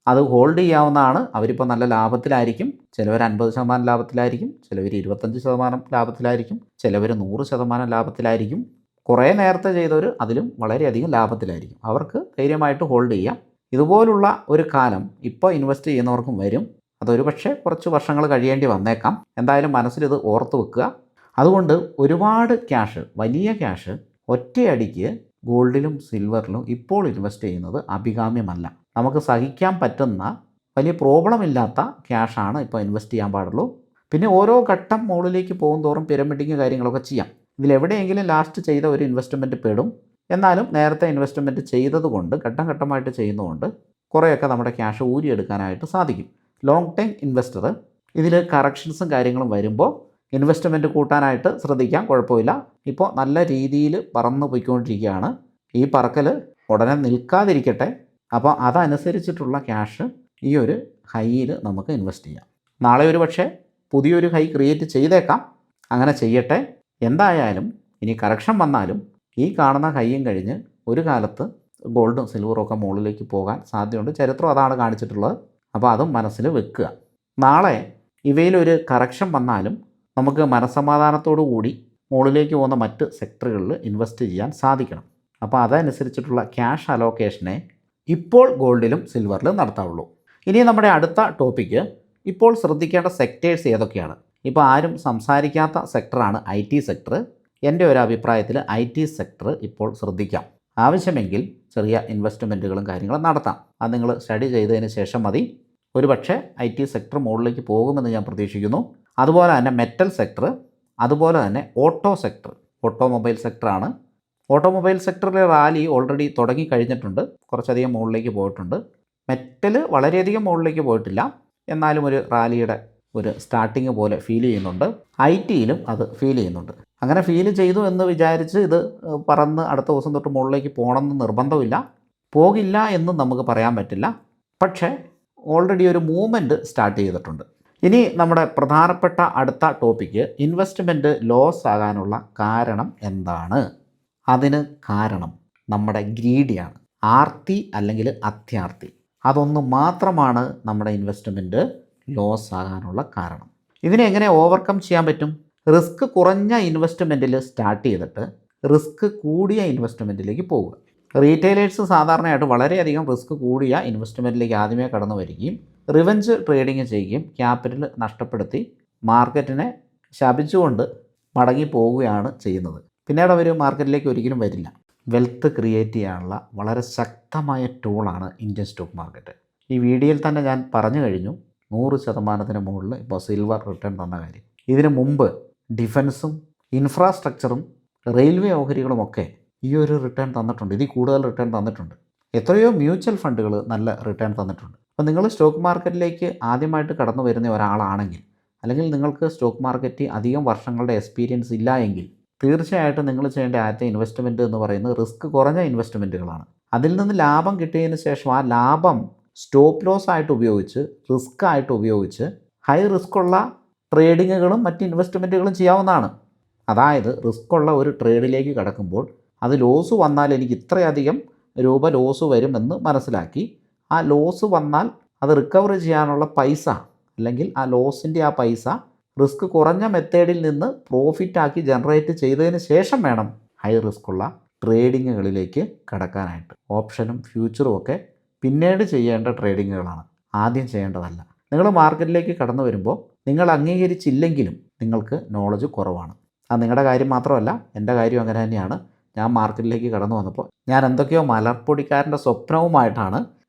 അത് ഹോൾഡ് ചെയ്യാവുന്നതാണ്. അവരിപ്പോൾ നല്ല ലാഭത്തിലായിരിക്കും. ചിലവർ 50% ലാഭത്തിലായിരിക്കും, ചിലവർ 25% ലാഭത്തിലായിരിക്കും, ചിലവർ 100% ലാഭത്തിലായിരിക്കും. കുറേ നേരത്തെ ചെയ്തവർ അതിലും വളരെയധികം ലാഭത്തിലായിരിക്കും. അവർക്ക് ധൈര്യമായിട്ട് ഹോൾഡ് ചെയ്യാം. ഇതുപോലുള്ള ഒരു കാലം ഇപ്പോൾ ഇൻവെസ്റ്റ് ചെയ്യുന്നവർക്കും വരും. അതൊരു പക്ഷേ കുറച്ച് വർഷങ്ങൾ കഴിയേണ്ടി വന്നേക്കാം. എന്തായാലും മനസ്സിലിത് ഓർത്ത് വെക്കുക. അതുകൊണ്ട് ഒരുപാട് ക്യാഷ്, വലിയ ക്യാഷ് ഒറ്റയടിക്ക് ഗോൾഡിലും സിൽവറിലും ഇപ്പോൾ ഇൻവെസ്റ്റ് ചെയ്യുന്നത് അഭികാമ്യമല്ല. നമുക്ക് സഹിക്കാൻ പറ്റുന്ന വലിയ പ്രോബ്ലം ഇല്ലാത്ത ക്യാഷാണ് ഇപ്പോൾ ഇൻവെസ്റ്റ് ചെയ്യാൻ പാടുള്ളൂ. പിന്നെ ഓരോ ഘട്ടം മുകളിലേക്ക് പോകും തോറും പിരമിഡിങ് കാര്യങ്ങളൊക്കെ ചെയ്യാം. ഇതിലെവിടെയെങ്കിലും ലാസ്റ്റ് ചെയ്ത ഒരു ഇൻവെസ്റ്റ്മെൻറ്റ് പെടും. എന്നാലും നേരത്തെ ഇൻവെസ്റ്റ്മെൻറ്റ് ചെയ്തതുകൊണ്ട്, ഘട്ടം ഘട്ടമായിട്ട് ചെയ്യുന്നതുകൊണ്ട് കുറേയൊക്കെ നമ്മുടെ ക്യാഷ് ഊരിയെടുക്കാനായിട്ട് സാധിക്കും. ലോങ് ടൈം ഇൻവെസ്റ്റർ ഇതിൽ കറക്ഷൻസും കാര്യങ്ങളും വരുമ്പോൾ ഇൻവെസ്റ്റ്മെൻറ്റ് കൂട്ടാനായിട്ട് ശ്രദ്ധിക്കാം, കുഴപ്പമില്ല. ഇപ്പോൾ നല്ല രീതിയിൽ പറന്ന് പോയിക്കൊണ്ടിരിക്കുകയാണ്. ഈ പറക്കൽ ഉടനെ നിൽക്കാതിരിക്കട്ടെ. അപ്പോൾ അതനുസരിച്ചിട്ടുള്ള ക്യാഷ് ഈ ഒരു ഹൈയിൽ നമുക്ക് ഇൻവെസ്റ്റ് ചെയ്യാം. നാളെ ഒരു പക്ഷേ പുതിയൊരു ഹൈ ക്രിയേറ്റ് ചെയ്തേക്കാം. അങ്ങനെ ചെയ്യട്ടെ. എന്തായാലും ഇനി കറക്ഷൻ വന്നാലും ഈ കാണുന്ന ഹൈയും കഴിഞ്ഞ് ഒരു കാലത്ത് ഗോൾഡും സിൽവറും ഒക്കെ മുകളിലേക്ക് പോകാൻ സാധ്യതയുണ്ട്. ചരിത്രം അതാണ് കാണിച്ചിട്ടുള്ളത്. അപ്പോൾ അതും മനസ്സിൽ വെക്കുക. നാളെ ഇവയിലൊരു കറക്ഷൻ വന്നാലും നമുക്ക് മനസ്സമാധാനത്തോടു കൂടി മുകളിലേക്ക് പോകുന്ന മറ്റ് സെക്ടറുകളിൽ ഇൻവെസ്റ്റ് ചെയ്യാൻ സാധിക്കണം. അപ്പോൾ അതനുസരിച്ചിട്ടുള്ള ക്യാഷ് അലോക്കേഷനെ ഇപ്പോൾ ഗോൾഡിലും സിൽവറിലും നടത്താവുള്ളൂ. ഇനി നമ്മുടെ അടുത്ത ടോപ്പിക്ക്, ഇപ്പോൾ ശ്രദ്ധിക്കേണ്ട സെക്ടേഴ്സ് ഏതൊക്കെയാണ്. ഇപ്പോൾ ആരും സംസാരിക്കാത്ത സെക്ടറാണ് IT സെക്ടർ. എൻ്റെ ഒരു അഭിപ്രായത്തിൽ IT സെക്ടർ ഇപ്പോൾ ശ്രദ്ധിക്കാം. ആവശ്യമെങ്കിൽ ചെറിയ ഇൻവെസ്റ്റ്മെൻറ്റുകളും കാര്യങ്ങളും നടത്താം. അത് നിങ്ങൾ സ്റ്റഡി ചെയ്തതിന് ശേഷം മതി. ഒരുപക്ഷെ IT സെക്ടർ മുകളിലേക്ക് പോകുമെന്ന് ഞാൻ പ്രതീക്ഷിക്കുന്നു. അതുപോലെ തന്നെ മെറ്റൽ സെക്ടർ, അതുപോലെ തന്നെ ഓട്ടോ സെക്ടർ, ഓട്ടോമൊബൈൽ സെക്ടറാണ്. ഓട്ടോമൊബൈൽ സെക്ടറിലെ റാലി ഓൾറെഡി തുടങ്ങി കഴിഞ്ഞിട്ടുണ്ട്, കുറച്ചധികം മുകളിലേക്ക് പോയിട്ടുണ്ട്. മെറ്റൽ വളരെയധികം മുകളിലേക്ക് പോയിട്ടില്ല, എന്നാലും ഒരു റാലിയുടെ ഒരു സ്റ്റാർട്ടിങ് പോലെ ഫീൽ ചെയ്യുന്നുണ്ട്. IT-യിലും അത് ഫീൽ ചെയ്യുന്നുണ്ട്. അങ്ങനെ ഫീൽ ചെയ്തു എന്ന് വിചാരിച്ച് ഇത് പറന്ന് അടുത്ത ദിവസം തൊട്ട് മുകളിലേക്ക് പോകണമെന്ന് നിർബന്ധമില്ല, പോകില്ല എന്നും നമുക്ക് പറയാൻ പറ്റില്ല. പക്ഷേ ഓൾറെഡി ഒരു മൂവ്മെൻറ്റ് സ്റ്റാർട്ട് ചെയ്തിട്ടുണ്ട്. ഇനി നമ്മുടെ പ്രധാനപ്പെട്ട അടുത്ത ടോപ്പിക്ക്, ഇൻവെസ്റ്റ്മെൻറ്റ് ലോസ് ആകാനുള്ള കാരണം എന്താണ്? അതിന് കാരണം നമ്മുടെ ഗ്രീഡിയാണ്. ആർത്തി അല്ലെങ്കിൽ അത്യാർത്തി, അതൊന്ന് മാത്രമാണ് നമ്മുടെ ഇൻവെസ്റ്റ്മെൻറ്റ് ലോസ് ആകാനുള്ള കാരണം. ഇതിനെ എങ്ങനെ ഓവർകം ചെയ്യാൻ പറ്റും? റിസ്ക് കുറഞ്ഞ ഇൻവെസ്റ്റ്മെൻറ്റിൽ സ്റ്റാർട്ട് ചെയ്തിട്ട് റിസ്ക് കൂടിയ ഇൻവെസ്റ്റ്മെൻറ്റിലേക്ക് പോവുക. റീറ്റെയിലേഴ്സ് സാധാരണയായിട്ട് വളരെയധികം റിസ്ക് കൂടിയ ഇൻവെസ്റ്റ്മെൻറ്റിലേക്ക് ആദ്യമേ കടന്നു വരികയും റിവഞ്ച് ട്രേഡിങ് ചെയ്യുകയും ക്യാപിറ്റൽ നഷ്ടപ്പെടുത്തി മാർക്കറ്റിനെ ശപിച്ചുകൊണ്ട് മടങ്ങി പോവുകയാണ് ചെയ്യുന്നത്. പിന്നീട് അവർ മാർക്കറ്റിലേക്ക് ഒരിക്കലും വരില്ല. വെൽത്ത് ക്രിയേറ്റ് ചെയ്യാനുള്ള വളരെ ശക്തമായ ടൂളാണ് ഇന്ത്യൻ സ്റ്റോക്ക് മാർക്കറ്റ്. ഈ വീഡിയോയിൽ തന്നെ ഞാൻ പറഞ്ഞു കഴിഞ്ഞു, 100% മുകളിൽ ഇപ്പോൾ സിൽവർ റിട്ടേൺ തന്ന കാര്യം. ഇതിനു മുമ്പ് ഡിഫൻസും ഇൻഫ്രാസ്ട്രക്ചറും റെയിൽവേ ഓഹരികളുമൊക്കെ ഈ ഒരു റിട്ടേൺ തന്നിട്ടുണ്ട്, ഇതിൽ കൂടുതൽ റിട്ടേൺ തന്നിട്ടുണ്ട്. എത്രയോ മ്യൂച്വൽ ഫണ്ടുകൾ നല്ല റിട്ടേൺ തന്നിട്ടുണ്ട്. അപ്പോൾ നിങ്ങൾ സ്റ്റോക്ക് മാർക്കറ്റിലേക്ക് ആദ്യമായിട്ട് കടന്നു വരുന്ന ഒരാളാണെങ്കിൽ, അല്ലെങ്കിൽ നിങ്ങൾക്ക് സ്റ്റോക്ക് മാർക്കറ്റ് അധികം വർഷങ്ങളുടെ എക്സ്പീരിയൻസ് ഇല്ല എങ്കിൽ, തീർച്ചയായിട്ടും നിങ്ങൾ ചെയ്യേണ്ട ആദ്യത്തെ ഇൻവെസ്റ്റ്മെൻറ്റ് എന്ന് പറയുന്നത് റിസ്ക് കുറഞ്ഞ ഇൻവെസ്റ്റ്മെൻറ്റുകളാണ്. അതിൽ നിന്ന് ലാഭം കിട്ടിയതിന് ശേഷം ആ ലാഭം സ്റ്റോപ്പ് ലോസ് ആയിട്ട് ഉപയോഗിച്ച്, റിസ്ക് ആയിട്ട് ഉപയോഗിച്ച് ഹൈ റിസ്ക് ഉള്ള ട്രേഡിങ്ങുകളും മറ്റ് ഇൻവെസ്റ്റ്മെൻറ്റുകളും ചെയ്യാവുന്നതാണ്. അതായത് റിസ്ക് ഉള്ള ഒരു ട്രേഡിലേക്ക് കടക്കുമ്പോൾ അത് ലോസ് വന്നാൽ എനിക്ക് ഇത്രയധികം രൂപ ലോസ് വരുമെന്ന് മനസ്സിലാക്കി, ആ ലോസ് വന്നാൽ അത് റിക്കവർ ചെയ്യാനുള്ള പൈസ, അല്ലെങ്കിൽ ആ ലോസിൻ്റെ ആ പൈസ റിസ്ക് കുറഞ്ഞ മെത്തേഡിൽ നിന്ന് പ്രോഫിറ്റാക്കി ജനറേറ്റ് ചെയ്തതിന് ശേഷം വേണം ഹൈ റിസ്ക് ഉള്ള ട്രേഡിങ്ങുകളിലേക്ക് കടക്കാനായിട്ട്. ഓപ്ഷനും ഫ്യൂച്ചറും ഒക്കെ പിന്നീട് ചെയ്യേണ്ട ട്രേഡിങ്ങുകളാണ്, ആദ്യം ചെയ്യേണ്ടതല്ല. നിങ്ങൾ മാർക്കറ്റിലേക്ക് കടന്നു വരുമ്പോൾ നിങ്ങൾ അംഗീകരിച്ചില്ലെങ്കിലും നിങ്ങൾക്ക് നോളജ് കുറവാണ്. അത് നിങ്ങളുടെ കാര്യം മാത്രമല്ല, എൻ്റെ കാര്യം അങ്ങനെ തന്നെയാണ്. ഞാൻ മാർക്കറ്റിലേക്ക് കടന്നു വന്നപ്പോൾ ഞാൻ എന്തൊക്കെയോ മലർപ്പൊടിക്കാരൻ്റെ സ്വപ്നവുമായിട്ടാണ്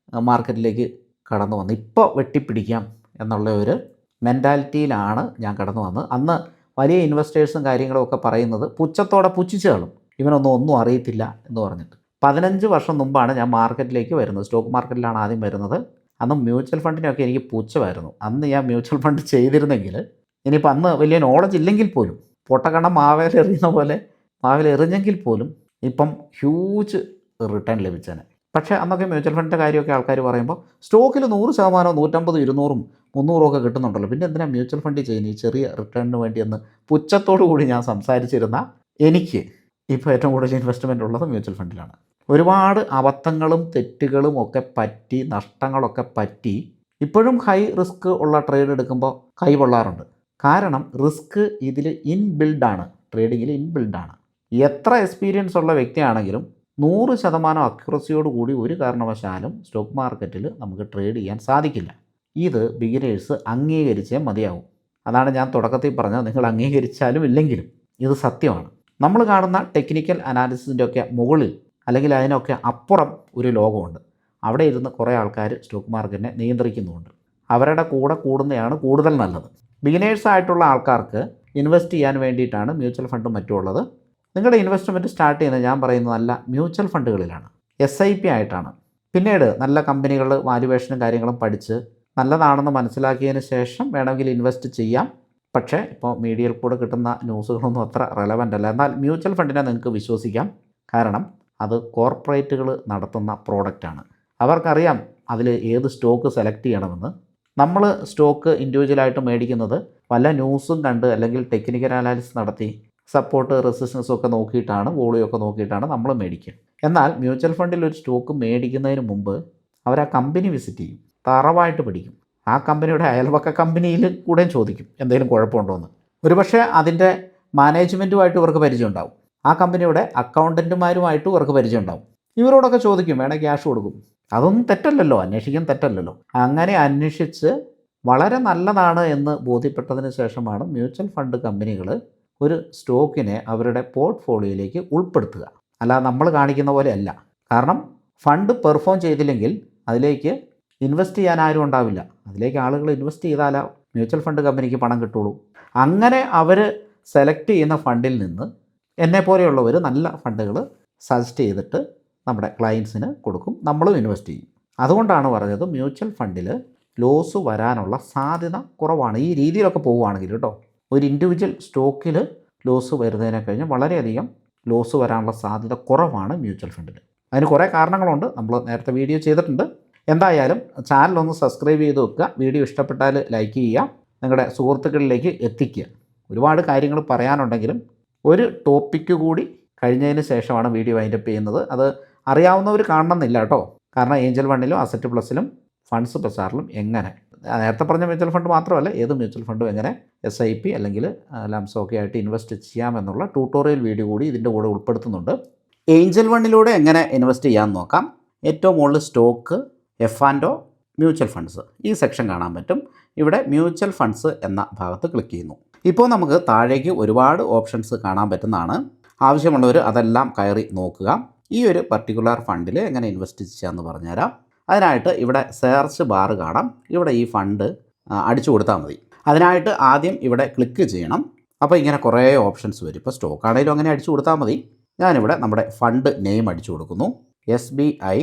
മാർക്കറ്റിലേക്ക് കടന്നു വന്നത്. ഇപ്പോൾ വെട്ടിപ്പിടിക്കാം എന്നുള്ള ഒരു മെൻറ്റാലിറ്റിയിലാണ് ഞാൻ കടന്നു വന്നത്. അന്ന് വലിയ ഇൻവെസ്റ്റേഴ്സും കാര്യങ്ങളും ഒക്കെ പറയുന്നത് പുച്ഛത്തോടെ പുച്ഛിച്ച് കളയും, ഇവനൊന്നും അറിയത്തില്ല എന്ന് പറഞ്ഞിട്ട്. 15 വർഷം മുമ്പാണ് ഞാൻ മാർക്കറ്റിലേക്ക് വരുന്നത്. സ്റ്റോക്ക് മാർക്കറ്റിലാണ് ആദ്യം വരുന്നത്. അന്ന് മ്യൂച്വൽ ഫണ്ടിനൊക്കെ എനിക്ക് പുച്ഛമായിരുന്നു. അന്ന് ഞാൻ മ്യൂച്വൽ ഫണ്ട് ചെയ്തിരുന്നെങ്കിൽ, ഇനിയിപ്പോൾ അന്ന് വലിയ നോളജ് ഇല്ലെങ്കിൽ പോലും, പൊട്ടക്കണ്ണം മാവേലെറിയുന്ന പോലെ മാവേലെറിഞ്ഞെങ്കിൽ പോലും ഇപ്പം ഹ്യൂജ് റിട്ടേൺ ലഭിച്ചേനെ. പക്ഷേ അന്നൊക്കെ മ്യൂച്വൽ ഫണ്ടിൻ്റെ കാര്യമൊക്കെ ആൾക്കാർ പറയുമ്പോൾ സ്റ്റോക്കിൽ 100%, 150, 200, 300 ഒക്കെ കിട്ടുന്നുണ്ടല്ലോ, പിന്നെ എന്തിനാണ് മ്യൂച്വൽ ഫണ്ടിൽ ചെയ്യുന്നത് ഈ ചെറിയ റിട്ടേണിന് വേണ്ടിയെന്ന് പുച്ഛത്തോടു കൂടി ഞാൻ സംസാരിച്ചിരുന്ന എനിക്ക് ഇപ്പോൾ ഏറ്റവും കൂടുതൽ ഇൻവെസ്റ്റ്മെൻ്റ് ഉള്ളത് മ്യൂച്വൽ ഫണ്ടിലാണ്. ഒരുപാട് അബദ്ധങ്ങളും തെറ്റുകളും ഒക്കെ പറ്റി, നഷ്ടങ്ങളൊക്കെ പറ്റി ഇപ്പോഴും ഹൈ റിസ്ക് ഉള്ള ട്രേഡ് എടുക്കുമ്പോൾ കൈ പൊള്ളാറുണ്ട്. കാരണം റിസ്ക് ഇതിൽ ഇൻബിൽഡാണ്, ട്രേഡിങ്ങിൽ ഇൻബിൽഡാണ്. എത്ര എക്സ്പീരിയൻസ് ഉള്ള വ്യക്തിയാണെങ്കിലും 100% അക്യുറസിയോടുകൂടി ഒരു കാരണവശാലും സ്റ്റോക്ക് മാർക്കറ്റിൽ നമുക്ക് ട്രേഡ് ചെയ്യാൻ സാധിക്കില്ല. ഇത് ബിഗിനേഴ്സ് അംഗീകരിച്ചേ മതിയാവും. അതാണ് ഞാൻ തുടക്കത്തിൽ പറഞ്ഞത്, നിങ്ങൾ അംഗീകരിച്ചാലും ഇല്ലെങ്കിലും ഇത് സത്യമാണ്. നമ്മൾ കാണുന്ന ടെക്നിക്കൽ അനാലിസിസിൻ്റെ ഒക്കെ മുകളിൽ, അല്ലെങ്കിൽ അതിനൊക്കെ അപ്പുറം ഒരു ലോകമുണ്ട്. അവിടെ ഇരുന്ന് കുറേ ആൾക്കാർ സ്റ്റോക്ക് മാർക്കറ്റിനെ നിയന്ത്രിക്കുന്നുമുണ്ട്. അവരുടെ കൂടെ കൂടുന്നതാണ് കൂടുതൽ നല്ലത്. ബിഗിനേഴ്സായിട്ടുള്ള ആൾക്കാർക്ക് ഇൻവെസ്റ്റ് ചെയ്യാൻ വേണ്ടിയിട്ടാണ് മ്യൂച്വൽ ഫണ്ടും മറ്റുമുള്ളത്. നിങ്ങളുടെ ഇൻവെസ്റ്റ്മെൻറ്റ് സ്റ്റാർട്ട് ചെയ്യുന്നത് ഞാൻ പറയുന്നത് നല്ല മ്യൂച്വൽ ഫണ്ടുകളിലാണ്, SIP ആയിട്ടാണ്. പിന്നീട് നല്ല കമ്പനികൾ വാല്യുവേഷനും കാര്യങ്ങളും പഠിച്ച് നല്ലതാണെന്ന് മനസ്സിലാക്കിയതിന് ശേഷം വേണമെങ്കിൽ ഇൻവെസ്റ്റ് ചെയ്യാം. പക്ഷേ ഇപ്പോൾ മീഡിയയിൽ കൂടെ കിട്ടുന്ന ന്യൂസുകളൊന്നും അത്ര റെലവൻ്റ് അല്ല. എന്നാൽ മ്യൂച്വൽ ഫണ്ടിനെ നിങ്ങൾക്ക് വിശ്വസിക്കാം. കാരണം അത് കോർപ്പറേറ്റുകൾ നടത്തുന്ന പ്രോഡക്റ്റാണ്. അവർക്കറിയാം അതിൽ ഏത് സ്റ്റോക്ക് സെലക്ട് ചെയ്യണമെന്ന്. നമ്മൾ സ്റ്റോക്ക് ഇൻഡിവിജ്വലായിട്ട് മേടിക്കുന്നത് വല്ല ന്യൂസും കണ്ട് അല്ലെങ്കിൽ ടെക്നിക്കൽ അനാലിസിസ് നടത്തി സപ്പോർട്ട് റെസിസ്റ്റൻസും ഒക്കെ നോക്കിയിട്ടാണ്, വോളിയൊക്കെ നോക്കിയിട്ടാണ് നമ്മൾ മേടിക്കുക. എന്നാൽ മ്യൂച്വൽ ഫണ്ടിൽ ഒരു സ്റ്റോക്ക് മേടിക്കുന്നതിന് മുമ്പ് അവർ ആ കമ്പനി വിസിറ്റ് ചെയ്യും, തറവായിട്ട് പഠിക്കും. ആ കമ്പനിയുടെ അയൽപക്ക കമ്പനിയിൽ കൂടെയും ചോദിക്കും എന്തെങ്കിലും കുഴപ്പമുണ്ടോ എന്ന്. ഒരുപക്ഷെ അതിൻ്റെ മാനേജ്മെൻറ്റുമായിട്ട് ഇവർക്ക് പരിചയം ഉണ്ടാവും, ആ കമ്പനിയുടെ അക്കൗണ്ടൻറ്റുമാരുമായിട്ടും ഇവർക്ക് പരിചയം ഉണ്ടാവും. ഇവരോടൊക്കെ ചോദിക്കും, വേണേൽ ക്യാഷ് കൊടുക്കും. അതൊന്നും തെറ്റല്ലല്ലോ, അന്വേഷിക്കാൻ തെറ്റല്ലല്ലോ. അങ്ങനെ അന്വേഷിച്ച് വളരെ നല്ലതാണ് എന്ന് ബോധ്യപ്പെട്ടതിന് ശേഷമാണ് മ്യൂച്വൽ ഫണ്ട് കമ്പനികൾ ഒരു സ്റ്റോക്കിനെ അവരുടെ പോർട്ട്ഫോളിയോയിലേക്ക് ഉൾപ്പെടുത്തുക. അല്ലാതെ നമ്മൾ കാണിക്കുന്ന പോലെ അല്ല. കാരണം ഫണ്ട് പെർഫോം ചെയ്തില്ലെങ്കിൽ അതിലേക്ക് ഇൻവെസ്റ്റ് ചെയ്യാൻ ആരും ഉണ്ടാവില്ല. അതിലേക്ക് ആളുകൾ ഇൻവെസ്റ്റ് ചെയ്താലേ മ്യൂച്വൽ ഫണ്ട് കമ്പനിക്ക് പണം കിട്ടുള്ളൂ. അങ്ങനെ അവർ സെലക്ട് ചെയ്യുന്ന ഫണ്ടിൽ നിന്ന് എന്നെപ്പോലെയുള്ളവർ നല്ല ഫണ്ടുകൾ സജസ്റ്റ് ചെയ്തിട്ട് നമ്മുടെ ക്ലയൻസിന് കൊടുക്കും, നമ്മളും ഇൻവെസ്റ്റ് ചെയ്യും. അതുകൊണ്ടാണ് പറഞ്ഞത് മ്യൂച്വൽ ഫണ്ടിൽ ലോസ് വരാനുള്ള സാധ്യത കുറവാണ്. ഈ രീതിയിലൊക്കെ പോവുകയാണെങ്കിൽ കേട്ടോ, ഒരു ഇൻഡിവിജ്വൽ സ്റ്റോക്കിൽ ലോസ് വരുന്നതിനെ കഴിഞ്ഞ് വളരെയധികം ലോസ് വരാനുള്ള സാധ്യത കുറവാണ് മ്യൂച്വൽ ഫണ്ടിൽ. അതിന് കുറേ കാരണങ്ങളുണ്ട്, നമ്മൾ നേരത്തെ വീഡിയോ ചെയ്തിട്ടുണ്ട്. എന്തായാലും ചാനലൊന്ന് സബ്സ്ക്രൈബ് ചെയ്ത് വെക്കുക. വീഡിയോ ഇഷ്ടപ്പെട്ടാൽ ലൈക്ക് ചെയ്യുക, നിങ്ങളുടെ സുഹൃത്തുക്കളിലേക്ക് എത്തിക്കുക. ഒരുപാട് കാര്യങ്ങൾ പറയാനുണ്ടെങ്കിലും ഒരു ടോപ്പിക്ക് കൂടി കഴിഞ്ഞതിന് ശേഷമാണ് വീഡിയോ വൈൻഡപ്പ് ചെയ്യുന്നത്. അത് അറിയാവുന്നവർ കാണണമെന്നില്ല കേട്ടോ. കാരണം ഏഞ്ചൽ വണ്ണിലും അസറ്റ് പ്ലസിലും ഫണ്ട്സ് ബസാറിലും എങ്ങനെ, നേരത്തെ പറഞ്ഞ മ്യൂച്വൽ ഫണ്ട് മാത്രമല്ല ഏത് മ്യൂച്വൽ ഫണ്ടും എങ്ങനെ SIP അല്ലെങ്കിൽ ലംസോ ഒക്കെ ആയിട്ട് ഇൻവെസ്റ്റ് ചെയ്യാമെന്നുള്ള ട്യൂട്ടോറിയൽ വീഡിയോ കൂടി ഇതിൻ്റെ കൂടെ ഉൾപ്പെടുത്തുന്നുണ്ട്. ഏഞ്ചൽ വണ്ണിലൂടെ എങ്ങനെ ഇൻവെസ്റ്റ് ചെയ്യാമെന്ന് നോക്കാം. ഏറ്റവും മുകളിൽ സ്റ്റോക്ക്, F&O, മ്യൂച്വൽ ഫണ്ട്സ്, ഈ സെക്ഷൻ കാണാൻ പറ്റും. ഇവിടെ മ്യൂച്വൽ ഫണ്ട്സ് എന്ന ഭാഗത്ത് ക്ലിക്ക് ചെയ്യുന്നു. ഇപ്പോൾ നമുക്ക് താഴേക്ക് ഒരുപാട് ഓപ്ഷൻസ് കാണാൻ പറ്റുന്നതാണ്. ആവശ്യമുള്ളവർ അതെല്ലാം കയറി നോക്കുക. ഈ ഒരു പർട്ടിക്കുലർ ഫണ്ടിൽ എങ്ങനെ ഇൻവെസ്റ്റ് ചെയ്യാമെന്ന് പറഞ്ഞുതരാം. അതിനായിട്ട് ഇവിടെ സെർച്ച് ബാർ കാണാം. ഇവിടെ ഈ ഫണ്ട് അടിച്ചു കൊടുത്താൽ മതി. അതിനായിട്ട് ആദ്യം ഇവിടെ ക്ലിക്ക് ചെയ്യണം. അപ്പോൾ ഇങ്ങനെ കുറേ ഓപ്ഷൻസ് വരും. ഇപ്പോൾ സ്റ്റോക്ക് ആണെങ്കിലും അങ്ങനെ അടിച്ചു കൊടുത്താൽ മതി. ഞാനിവിടെ നമ്മുടെ ഫണ്ട് നെയിം അടിച്ചു കൊടുക്കുന്നു. SBI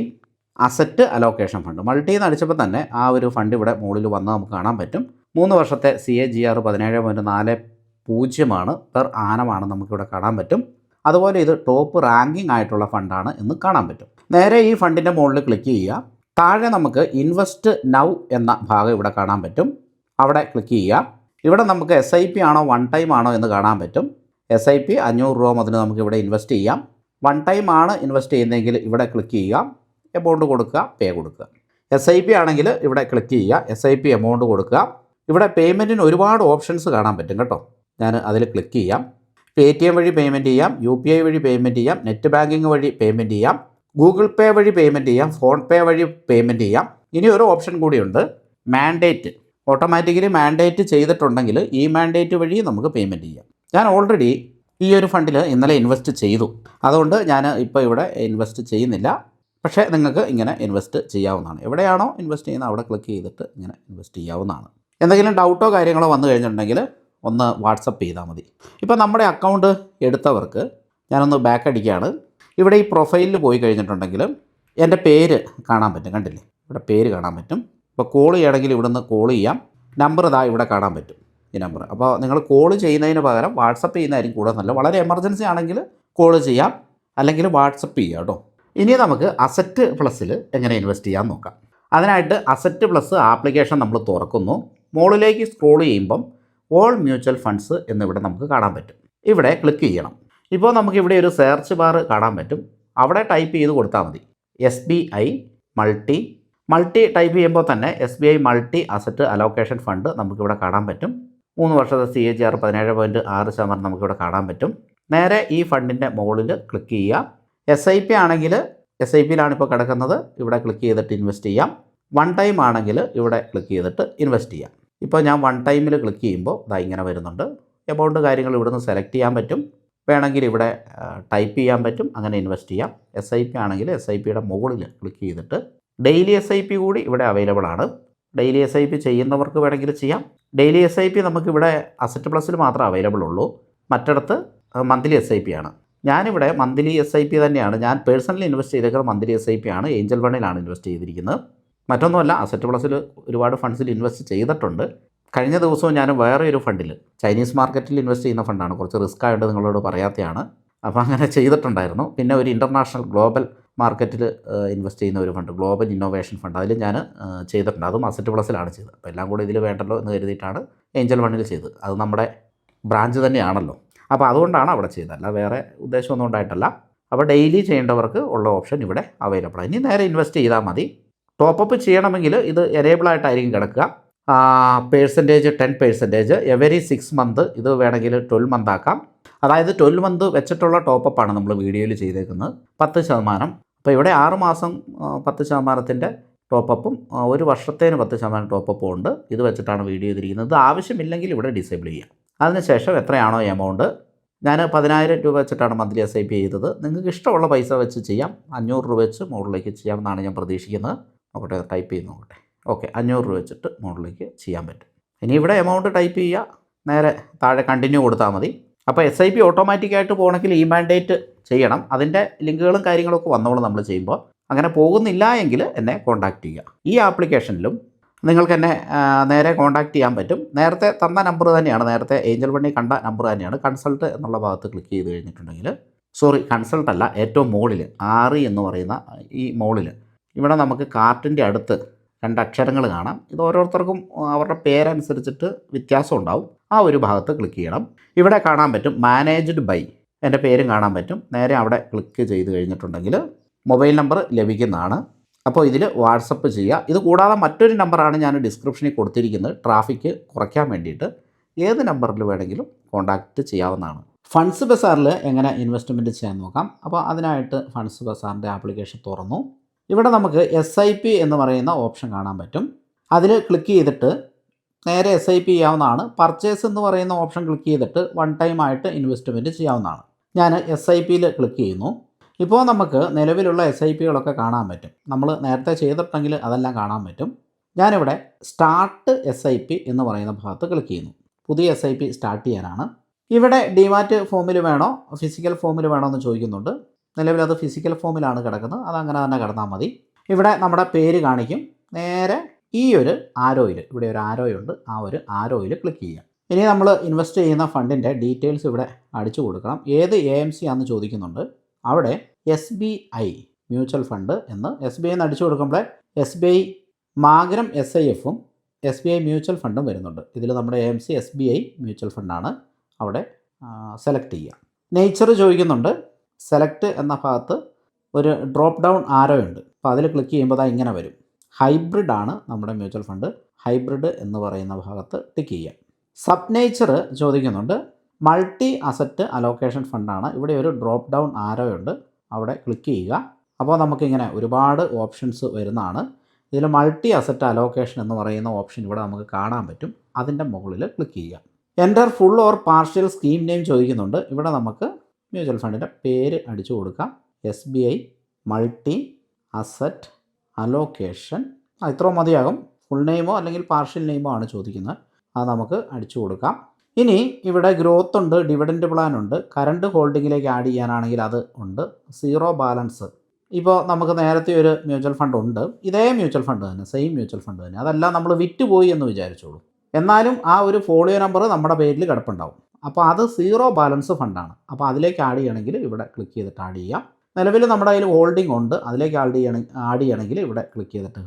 asset allocation fund. മൾട്ടിന്ന് അടിച്ചപ്പോൾ തന്നെ ആ ഒരു ഫണ്ട് ഇവിടെ മുകളിൽ വന്ന് നമുക്ക് കാണാൻ പറ്റും. 3 വർഷത്തെ CAGR 17.40 പെർ ആനമാണ് നമുക്കിവിടെ കാണാൻ പറ്റും. അതുപോലെ ഇത് ടോപ്പ് റാങ്കിങ് ആയിട്ടുള്ള ഫണ്ടാണ് എന്ന് കാണാൻ പറ്റും. നേരെ ഈ ഫണ്ടിൻ്റെ മുകളിൽ ക്ലിക്ക് ചെയ്യുക. താഴെ നമുക്ക് ഇൻവെസ്റ്റ് നൗ എന്ന ഭാഗം ഇവിടെ കാണാൻ പറ്റും. അവിടെ ക്ലിക്ക് ചെയ്യുക. ഇവിടെ നമുക്ക് SIP ആണോ വൺ ടൈം ആണോ എന്ന് കാണാൻ പറ്റും. SIP 500 രൂപ മുതൽ നമുക്ക് ഇവിടെ ഇൻവെസ്റ്റ് ചെയ്യാം. വൺ ടൈം ആണ് ഇൻവെസ്റ്റ് ചെയ്യുന്നതെങ്കിൽ ഇവിടെ ക്ലിക്ക് ചെയ്യുക, എമൗണ്ട് കൊടുക്കുക, പേ കൊടുക്കുക. SIP ആണെങ്കിൽ ഇവിടെ ക്ലിക്ക് ചെയ്യുക, SIP എമൗണ്ട് കൊടുക്കുക. ഇവിടെ പേയ്മെൻറ്റിന് ഒരുപാട് ഓപ്ഷൻസ് കാണാൻ പറ്റും കേട്ടോ. ഞാൻ അതിൽ ക്ലിക്ക് ചെയ്യാം. ATM വഴി പേയ്മെൻറ്റ് ചെയ്യാം, UPI വഴി പേയ്മെൻറ്റ് ചെയ്യാം, നെറ്റ് ബാങ്കിങ് വഴി പേയ്മെൻറ്റ് ചെയ്യാം, ഗൂഗിൾ പേ വഴി പേയ്മെൻറ്റ് ചെയ്യാം, ഫോൺ പേ വഴി പേയ്മെൻറ്റ് ചെയ്യാം. ഇനി ഒരു ഓപ്ഷൻ കൂടിയുണ്ട്, മാൻഡേറ്റ്. ഓട്ടോമാറ്റിക്കലി മാൻഡേറ്റ് ചെയ്തിട്ടുണ്ടെങ്കിൽ ഈ മാൻഡേറ്റ് വഴി നമുക്ക് പേയ്മെൻറ്റ് ചെയ്യാം. ഞാൻ ഓൾറെഡി ഈ ഒരു ഫണ്ടിൽ ഇന്നലെ ഇൻവെസ്റ്റ് ചെയ്തു. അതുകൊണ്ട് ഞാൻ ഇപ്പോൾ ഇവിടെ ഇൻവെസ്റ്റ് ചെയ്യുന്നില്ല. പക്ഷേ നിങ്ങൾക്ക് ഇങ്ങനെ ഇൻവെസ്റ്റ് ചെയ്യാവുന്നതാണ്. എവിടെയാണോ ഇൻവെസ്റ്റ് ചെയ്യുന്നത് അവിടെ ക്ലിക്ക് ചെയ്തിട്ട് ഇങ്ങനെ ഇൻവെസ്റ്റ് ചെയ്യാവുന്നതാണ്. എന്തെങ്കിലും ഡൗട്ടോ കാര്യങ്ങളോ വന്നു കഴിഞ്ഞിട്ടുണ്ടെങ്കിൽ ഒന്ന് വാട്സപ്പ് ചെയ്താൽ മതി. ഇപ്പോൾ നമ്മുടെ അക്കൗണ്ട് എടുത്തവർക്ക് ഞാനൊന്ന് ബാക്ക് അടിക്കുകയാണ്. ഇവിടെ ഈ പ്രൊഫൈലിൽ പോയി കഴിഞ്ഞിട്ടുണ്ടെങ്കിൽ എൻ്റെ പേര് കാണാൻ പറ്റും, കണ്ടില്ലേ? ഇവിടെ പേര് കാണാൻ പറ്റും. ഇപ്പോൾ കോൾ ചെയ്യണമെങ്കിൽ ഇവിടെ നിന്ന് കോൾ ചെയ്യാം. നമ്പർ ഇതാ ഇവിടെ കാണാൻ പറ്റും, ഈ നമ്പർ. അപ്പോൾ നിങ്ങൾ കോൾ ചെയ്യുന്നതിന് പകരം വാട്സപ്പ് ചെയ്യുന്നതായിരിക്കും കൂടുതൽ നല്ലത്. വളരെ എമർജൻസി ആണെങ്കിൽ കോൾ ചെയ്യാം, അല്ലെങ്കിൽ വാട്സപ്പ് ചെയ്യാം കേട്ടോ. ഇനി നമുക്ക് അസറ്റ് പ്ലസ്സിൽ എങ്ങനെ ഇൻവെസ്റ്റ് ചെയ്യാൻ നോക്കാം. അതിനായിട്ട് അസറ്റ് പ്ലസ് ആപ്ലിക്കേഷൻ നമ്മൾ തുറക്കുന്നു. മുകളിലേക്ക് സ്ക്രോൾ ചെയ്യുമ്പം ഓൾ മ്യൂച്വൽ ഫണ്ട്സ് എന്നിവിടെ നമുക്ക് കാണാൻ പറ്റും. ഇവിടെ ക്ലിക്ക് ചെയ്യണം. ഇപ്പോൾ നമുക്കിവിടെ ഒരു സെർച്ച് ബാർ കാണാൻ പറ്റും. അവിടെ ടൈപ്പ് ചെയ്ത് കൊടുത്താൽ മതി SBI മൾട്ടി ടൈപ്പ് ചെയ്യുമ്പോൾ തന്നെ SBI multi asset allocation fund നമുക്കിവിടെ കാണാൻ പറ്റും. 3 വർഷത്തെ CAGR 17.6% നമുക്കിവിടെ കാണാൻ പറ്റും. നേരെ ഈ ഫണ്ടിൻ്റെ മുകളിൽ ക്ലിക്ക് ചെയ്യുക. SIP ആണെങ്കിൽ SIPയിലാണ് ഇപ്പോൾ കിടക്കുന്നത്. ഇവിടെ ക്ലിക്ക് ചെയ്തിട്ട് ഇൻവെസ്റ്റ് ചെയ്യാം. വൺ ടൈം ആണെങ്കിൽ ഇവിടെ ക്ലിക്ക് ചെയ്തിട്ട് ഇൻവെസ്റ്റ് ചെയ്യാം. ഇപ്പോൾ ഞാൻ വൺ ടൈമിൽ ക്ലിക്ക് ചെയ്യുമ്പോൾ ഇതാ ഇങ്ങനെ വരുന്നുണ്ട്. എമൗണ്ട് കാര്യങ്ങൾ ഇവിടുന്ന് സെലക്ട് ചെയ്യാൻ പറ്റും. വേണമെങ്കിൽ ഇവിടെ ടൈപ്പ് ചെയ്യാൻ പറ്റും, അങ്ങനെ ഇൻവെസ്റ്റ് ചെയ്യാം. SIP ആണെങ്കിൽ SIPയുടെ മുകളിൽ ക്ലിക്ക് ചെയ്തിട്ട് ഡെയിലി SIP കൂടി ഇവിടെ അവൈലബിൾ ആണ്. ഡെയിലി SIP ചെയ്യുന്നവർക്ക് വേണമെങ്കിൽ ചെയ്യാം. ഡെയിലി SIP നമുക്കിവിടെ അസറ്റ് പ്ലസ്സിൽ മാത്രമേ അവൈലബിൾ ഉള്ളൂ. മറ്റിടത്ത് മന്ത്ലി SIP ആണ്. ഞാനിവിടെ മന്ത്ലി SIP തന്നെയാണ്. ഞാൻ പേഴ്സണലി ഇൻവെസ്റ്റ് ചെയ്തേക്കുന്നത് മന്ത്ലി SIP ആണ്. ഏഞ്ചൽ വണ്ണിലാണ് ഇൻവെസ്റ്റ് ചെയ്തിരിക്കുന്നത്. മറ്റൊന്നുമല്ല, അസറ്റ് പ്ലസ്സിൽ ഒരുപാട് ഫണ്ട്സിൽ ഇൻവെസ്റ്റ് ചെയ്തിട്ടുണ്ട്. കഴിഞ്ഞ ദിവസവും ഞാൻ വേറെ ഒരു ഫണ്ടിൽ ചൈനീസ് മാർക്കറ്റിൽ ഇൻവെസ്റ്റ് ചെയ്യുന്ന ഫണ്ടാണ്, കുറച്ച് റിസ്ക് ആയിട്ട് നിങ്ങളോട് പറയാത്തതാണ്. അപ്പോൾ അങ്ങനെ ചെയ്തിട്ടുണ്ടായിരുന്നു. പിന്നെ ഒരു ഇൻ്റർനാഷണൽ ഗ്ലോബൽ മാർക്കറ്റിൽ ഇൻവെസ്റ്റ് ചെയ്യുന്ന ഒരു ഫണ്ട്, ഗ്ലോബൽ ഇന്നോവേഷൻ ഫണ്ട്, അതിൽ ഞാൻ ചെയ്തിട്ടുണ്ട്. അതും അസറ്റ് പ്ലസിലാണ് ചെയ്തത്. അപ്പോൾ എല്ലാം കൂടെ ഇതിൽ വേണ്ടല്ലോ എന്ന് കരുതിയിട്ടാണ് ഏഞ്ചൽ ഫണ്ടിൽ ചെയ്തത്. അത് നമ്മുടെ ബ്രാഞ്ച് തന്നെയാണല്ലോ, അപ്പോൾ അതുകൊണ്ടാണ് അവിടെ ചെയ്തത്, അല്ല വേറെ ഉദ്ദേശമൊന്നും ഉണ്ടായിട്ടല്ല. അപ്പോൾ ഡെയിലി ചെയ്യേണ്ടവർക്ക് ഉള്ള ഓപ്ഷൻ ഇവിടെ അവൈലബിൾ ആണ്. ഇനി നേരെ ഇൻവെസ്റ്റ് ചെയ്താൽ മതി. ടോപ്പപ്പ് ചെയ്യണമെങ്കിൽ ഇത് എനേബിളായിട്ടായിരിക്കും കിടക്കുക. പേഴ്സൻറ്റേജ് 10%, എവരി 6 മന്ത്, ഇത് വേണമെങ്കിൽ 12 മന്ത് ആക്കാം. അതായത് 12 മന്ത് വെച്ചിട്ടുള്ള ടോപ്പപ്പാണ് നമ്മൾ വീഡിയോയിൽ ചെയ്തേക്കുന്നത്, 10%. അപ്പോൾ ഇവിടെ 6 മാസം 10%-ൻ്റെ ടോപ്പപ്പും 1 വർഷത്തേന് 10% ടോപ്പപ്പും ഉണ്ട്. ഇത് വെച്ചിട്ടാണ് വീഡിയോ ചെയ്തിരിക്കുന്നത്. ഇത് ആവശ്യമില്ലെങ്കിൽ ഇവിടെ ഡിസേബിൾ ചെയ്യാം. അതിനുശേഷം എത്രയാണോ എമൗണ്ട്, ഞാൻ 10,000 രൂപ വെച്ചിട്ടാണ് മന്ത്ലി SIP ചെയ്തത്. നിങ്ങൾക്ക് ഇഷ്ടമുള്ള പൈസ വെച്ച് ചെയ്യാം. 500 രൂപ വെച്ച് മുകളിലേക്ക് ചെയ്യാമെന്നാണ് ഞാൻ പ്രതീക്ഷിക്കുന്നത്. നോക്കട്ടെ, ടൈപ്പ് ചെയ്ത് നോക്കട്ടെ. ഓക്കെ, 500 രൂപ വെച്ചിട്ട് മുകളിലേക്ക് ചെയ്യാൻ പറ്റും. ഇനി ഇവിടെ എമൗണ്ട് ടൈപ്പ് ചെയ്യുക, നേരെ താഴെ കണ്ടിന്യൂ കൊടുത്താൽ മതി. അപ്പോൾ SIP ഓട്ടോമാറ്റിക്കായിട്ട് പോകണമെങ്കിൽ ഈ മാൻഡേറ്റ് ചെയ്യണം. അതിൻ്റെ ലിങ്കുകളും കാര്യങ്ങളൊക്കെ വന്നോളും നമ്മൾ ചെയ്യുമ്പോൾ. അങ്ങനെ പോകുന്നില്ല എങ്കിൽ എന്നെ കോൺടാക്റ്റ് ചെയ്യുക. ഈ ആപ്ലിക്കേഷനിലും നിങ്ങൾക്ക് എന്നെ നേരെ കോൺടാക്റ്റ് ചെയ്യാൻ പറ്റും. നേരത്തെ തന്ന നമ്പർ തന്നെയാണ്, നേരത്തെ ഏഞ്ചൽ വണ്ണി കണ്ട നമ്പർ തന്നെയാണ്. കൺസൾട്ട് എന്നുള്ള ഭാഗത്ത് ക്ലിക്ക് ചെയ്ത് കഴിഞ്ഞിട്ടുണ്ടെങ്കിൽ, സോറി കൺസൾട്ട് അല്ല, ഏറ്റവും മുകളിൽ 6 എന്ന് പറയുന്ന ഈ മുകളിൽ ഇവിടെ നമുക്ക് കാർട്ടിൻ്റെ അടുത്ത് 2 അക്ഷരങ്ങൾ കാണാം. ഇത് ഓരോരുത്തർക്കും അവരുടെ പേരനുസരിച്ചിട്ട് വ്യത്യാസം ഉണ്ടാവും. ആ ഒരു ഭാഗത്ത് ക്ലിക്ക് ചെയ്യണം. ഇവിടെ കാണാൻ പറ്റും മാനേജ്ഡ് ബൈ, എൻ്റെ പേരും കാണാൻ പറ്റും. നേരെ അവിടെ ക്ലിക്ക് ചെയ്ത് കഴിഞ്ഞിട്ടുണ്ടെങ്കിൽ മൊബൈൽ നമ്പർ ലഭിക്കുന്നതാണ്. അപ്പോൾ ഇതിൽ വാട്സപ്പ് ചെയ്യുക. ഇത് കൂടാതെ മറ്റൊരു നമ്പറാണ് ഞാൻ ഡിസ്ക്രിപ്ഷനിൽ കൊടുത്തിരിക്കുന്നത്, ട്രാഫിക് കുറയ്ക്കാൻ വേണ്ടിയിട്ട്. ഏത് നമ്പറിൽ വേണമെങ്കിലും കോൺടാക്റ്റ് ചെയ്യാവുന്നതാണ്. ഫണ്ട്സ് ബസാറിൽ എങ്ങനെ ഇൻവെസ്റ്റ്മെൻറ്റ് ചെയ്യാൻ നോക്കാം. അപ്പോൾ അതിനായിട്ട് ഫണ്ട്സ് ബസാറിൻ്റെ ആപ്ലിക്കേഷൻ തുറന്നു. ഇവിടെ നമുക്ക് SIP എന്ന് പറയുന്ന ഓപ്ഷൻ കാണാൻ പറ്റും. അതിൽ ക്ലിക്ക് ചെയ്തിട്ട് നേരെ SIP ചെയ്യാവുന്നതാണ്. പർച്ചേസ് എന്ന് പറയുന്ന ഓപ്ഷൻ ക്ലിക്ക് ചെയ്തിട്ട് 1 ടൈം ആയിട്ട് ഇൻവെസ്റ്റ്മെൻറ്റ് ചെയ്യാവുന്നതാണ്. ഞാൻ SIPയിൽ ക്ലിക്ക് ചെയ്യുന്നു. ഇപ്പോൾ നമുക്ക് നിലവിലുള്ള SIPകളൊക്കെ കാണാൻ പറ്റും. നമ്മൾ നേരത്തെ ചെയ്തിട്ടുണ്ടെങ്കിൽ അതെല്ലാം കാണാൻ പറ്റും. ഞാനിവിടെ സ്റ്റാർട്ട് SIP എന്ന് പറയുന്ന ഭാഗത്ത് ക്ലിക്ക് ചെയ്യുന്നു. പുതിയ SIP സ്റ്റാർട്ട് ചെയ്യാനാണ്. ഇവിടെ ഡിമാറ്റ് ഫോമിൽ വേണോ ഫിസിക്കൽ ഫോമിൽ വേണോ എന്ന് ചോദിക്കുന്നുണ്ട്. നിലവിൽ അത് ഫിസിക്കൽ ഫോമിലാണ് കിടക്കുന്നത്, അതങ്ങനെ തന്നെ കിടന്നാൽ മതി. ഇവിടെ നമ്മുടെ പേര് കാണിക്കും. നേരെ ഈ ഒരു ആരോയിൽ, ഇവിടെ ഒരു ആരോയുണ്ട്, ആ ഒരു ആരോയിൽ ക്ലിക്ക് ചെയ്യുക. ഇനി നമ്മൾ ഇൻവെസ്റ്റ് ചെയ്യുന്ന ഫണ്ടിൻ്റെ ഡീറ്റെയിൽസ് ഇവിടെ അടിച്ചു കൊടുക്കണം. ഏത് AMC ആണെന്ന് ചോദിക്കുന്നുണ്ട്. അവിടെ SBI മ്യൂച്വൽ ഫണ്ട് എന്ന് SBI എന്ന് അടിച്ചു കൊടുക്കുമ്പോൾ SBI മാഗ്രം SIFും SBI മ്യൂച്വൽ ഫണ്ടും വരുന്നുണ്ട്. ഇതിൽ നമ്മുടെ AMC SBI മ്യൂച്വൽ ഫണ്ടാണ്. അവിടെ സെലക്ട് ചെയ്യുക. നേച്ചർ ചോദിക്കുന്നുണ്ട്. സെലക്ട് എന്ന ഭാഗത്ത് ഒരു ഡ്രോപ്പ് ഡൗൺ ആരോ ഉണ്ട്. അപ്പോൾ അതിൽ ക്ലിക്ക് ചെയ്യുമ്പോൾ ഇങ്ങനെ വരും. ഹൈബ്രിഡ് ആണ് നമ്മുടെ മ്യൂച്വൽ ഫണ്ട്. ഹൈബ്രിഡ് എന്ന് പറയുന്ന ഭാഗത്ത് ടിക്ക് ചെയ്യുക. സബ് നേച്ചർ ചോദിക്കുന്നുണ്ട്. മൾട്ടി അസറ്റ് അലോക്കേഷൻ ഫണ്ടാണ്. ഇവിടെ ഒരു ഡ്രോപ്പ് ഡൗൺ ആരോ ഉണ്ട്, അവിടെ ക്ലിക്ക് ചെയ്യുക. അപ്പോൾ നമുക്കിങ്ങനെ ഒരുപാട് ഓപ്ഷൻസ് വരുന്നതാണ്. ഇതിൽ മൾട്ടി അസറ്റ് അലോക്കേഷൻ എന്ന് പറയുന്ന ഓപ്ഷൻ ഇവിടെ നമുക്ക് കാണാൻ പറ്റും. അതിൻ്റെ മുകളിൽ ക്ലിക്ക് ചെയ്യുക. Enter full or partial scheme name ചോദിക്കുന്നുണ്ട്. ഇവിടെ നമുക്ക് മ്യൂച്വൽ ഫണ്ടിൻ്റെ പേര് അടിച്ചു കൊടുക്കാം. SBI മൾട്ടി അസറ്റ് അലോക്കേഷൻ, ഇത്രയും മതിയാകും. ഫുൾ നെയിമോ അല്ലെങ്കിൽ പാർഷ്യൽ നെയിമോ ആണ് ചോദിക്കുന്നത്. അത് നമുക്ക് അടിച്ചു കൊടുക്കാം. ഇനി ഇവിടെ ഗ്രോത്ത് ഉണ്ട്, ഡിവിഡൻഡ് പ്ലാൻ ഉണ്ട്. കറണ്ട് ഹോൾഡിങ്ങിലേക്ക് ആഡ് ചെയ്യാനാണെങ്കിൽ അത് ഉണ്ട്. സീറോ ബാലൻസ്, ഇപ്പോൾ നമുക്ക് നേരത്തെ ഒരു മ്യൂച്വൽ ഫണ്ട് ഉണ്ട്, ഇതേ മ്യൂച്വൽ ഫണ്ട് തന്നെ, സെയിം മ്യൂച്വൽ ഫണ്ട് തന്നെ. അതെല്ലാം നമ്മൾ വിറ്റുപോയി എന്ന് വിചാരിച്ചോളൂ. എന്നാലും ആ ഒരു ഫോളിയോ നമ്പർ നമ്മുടെ പേരിൽ കിടപ്പുണ്ടാവും. അപ്പോൾ അത് സീറോ ബാലൻസ് ഫണ്ടാണ്. അപ്പോൾ അതിലേക്ക് ആഡ് ചെയ്യണമെങ്കിൽ ഇവിടെ ക്ലിക്ക് ചെയ്തിട്ട് ആഡ് ചെയ്യാം. നിലവിൽ നമ്മുടെ കയ്യിൽ ഹോൾഡിംഗ് ഉണ്ട്, അതിലേക്ക് ആഡ് ചെയ്യണമെങ്കിൽ ഇവിടെ ക്ലിക്ക് ചെയ്തിട്ട്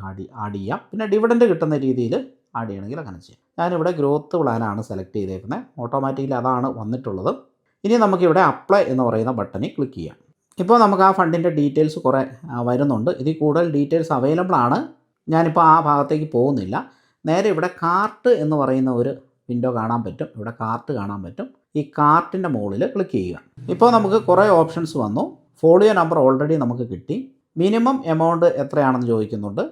ആഡ് ചെയ്യാം. പിന്നെ ഡിവിഡൻഡ് കിട്ടുന്ന രീതിയിൽ ആഡ് ചെയ്യണമെങ്കിൽ അങ്ങനെ ചെയ്യാം. ഞാനിവിടെ ഗ്രോത്ത് പ്ലാനാണ് സെലക്ട് ചെയ്തേക്കുന്നത്. ഓട്ടോമാറ്റിക്കലി അതാണ് വന്നിട്ടുള്ളത്. ഇനി നമുക്കിവിടെ അപ്ലൈ എന്ന് പറയുന്ന ബട്ടണിൽ ക്ലിക്ക് ചെയ്യാം. ഇപ്പോൾ നമുക്ക് ആ ഫണ്ടിൻ്റെ ഡീറ്റെയിൽസ് കുറേ വരുന്നുണ്ട്. ഇതിൽ കൂടുതൽ ഡീറ്റെയിൽസ് അവൈലബിൾ ആണ്. ഞാനിപ്പോൾ ആ ഭാഗത്തേക്ക് പോകുന്നില്ല. നേരെ ഇവിടെ കാർട്ട് എന്ന് പറയുന്ന ഒരു വിൻഡോ കാണാൻ പറ്റും. ഇവിടെ കാർട്ട് കാണാൻ പറ്റും. ഈ കാർട്ടിൻ്റെ മുകളിൽ ക്ലിക്ക് ചെയ്യുക. ഇപ്പോൾ നമുക്ക് കുറേ ഓപ്ഷൻസ് വന്നു. ഫോളിയോ നമ്പർ ഓൾറെഡി നമുക്ക് കിട്ടി. മിനിമം എമൗണ്ട് എത്രയാണെന്ന് ചോദിക്കുന്നുണ്ട്.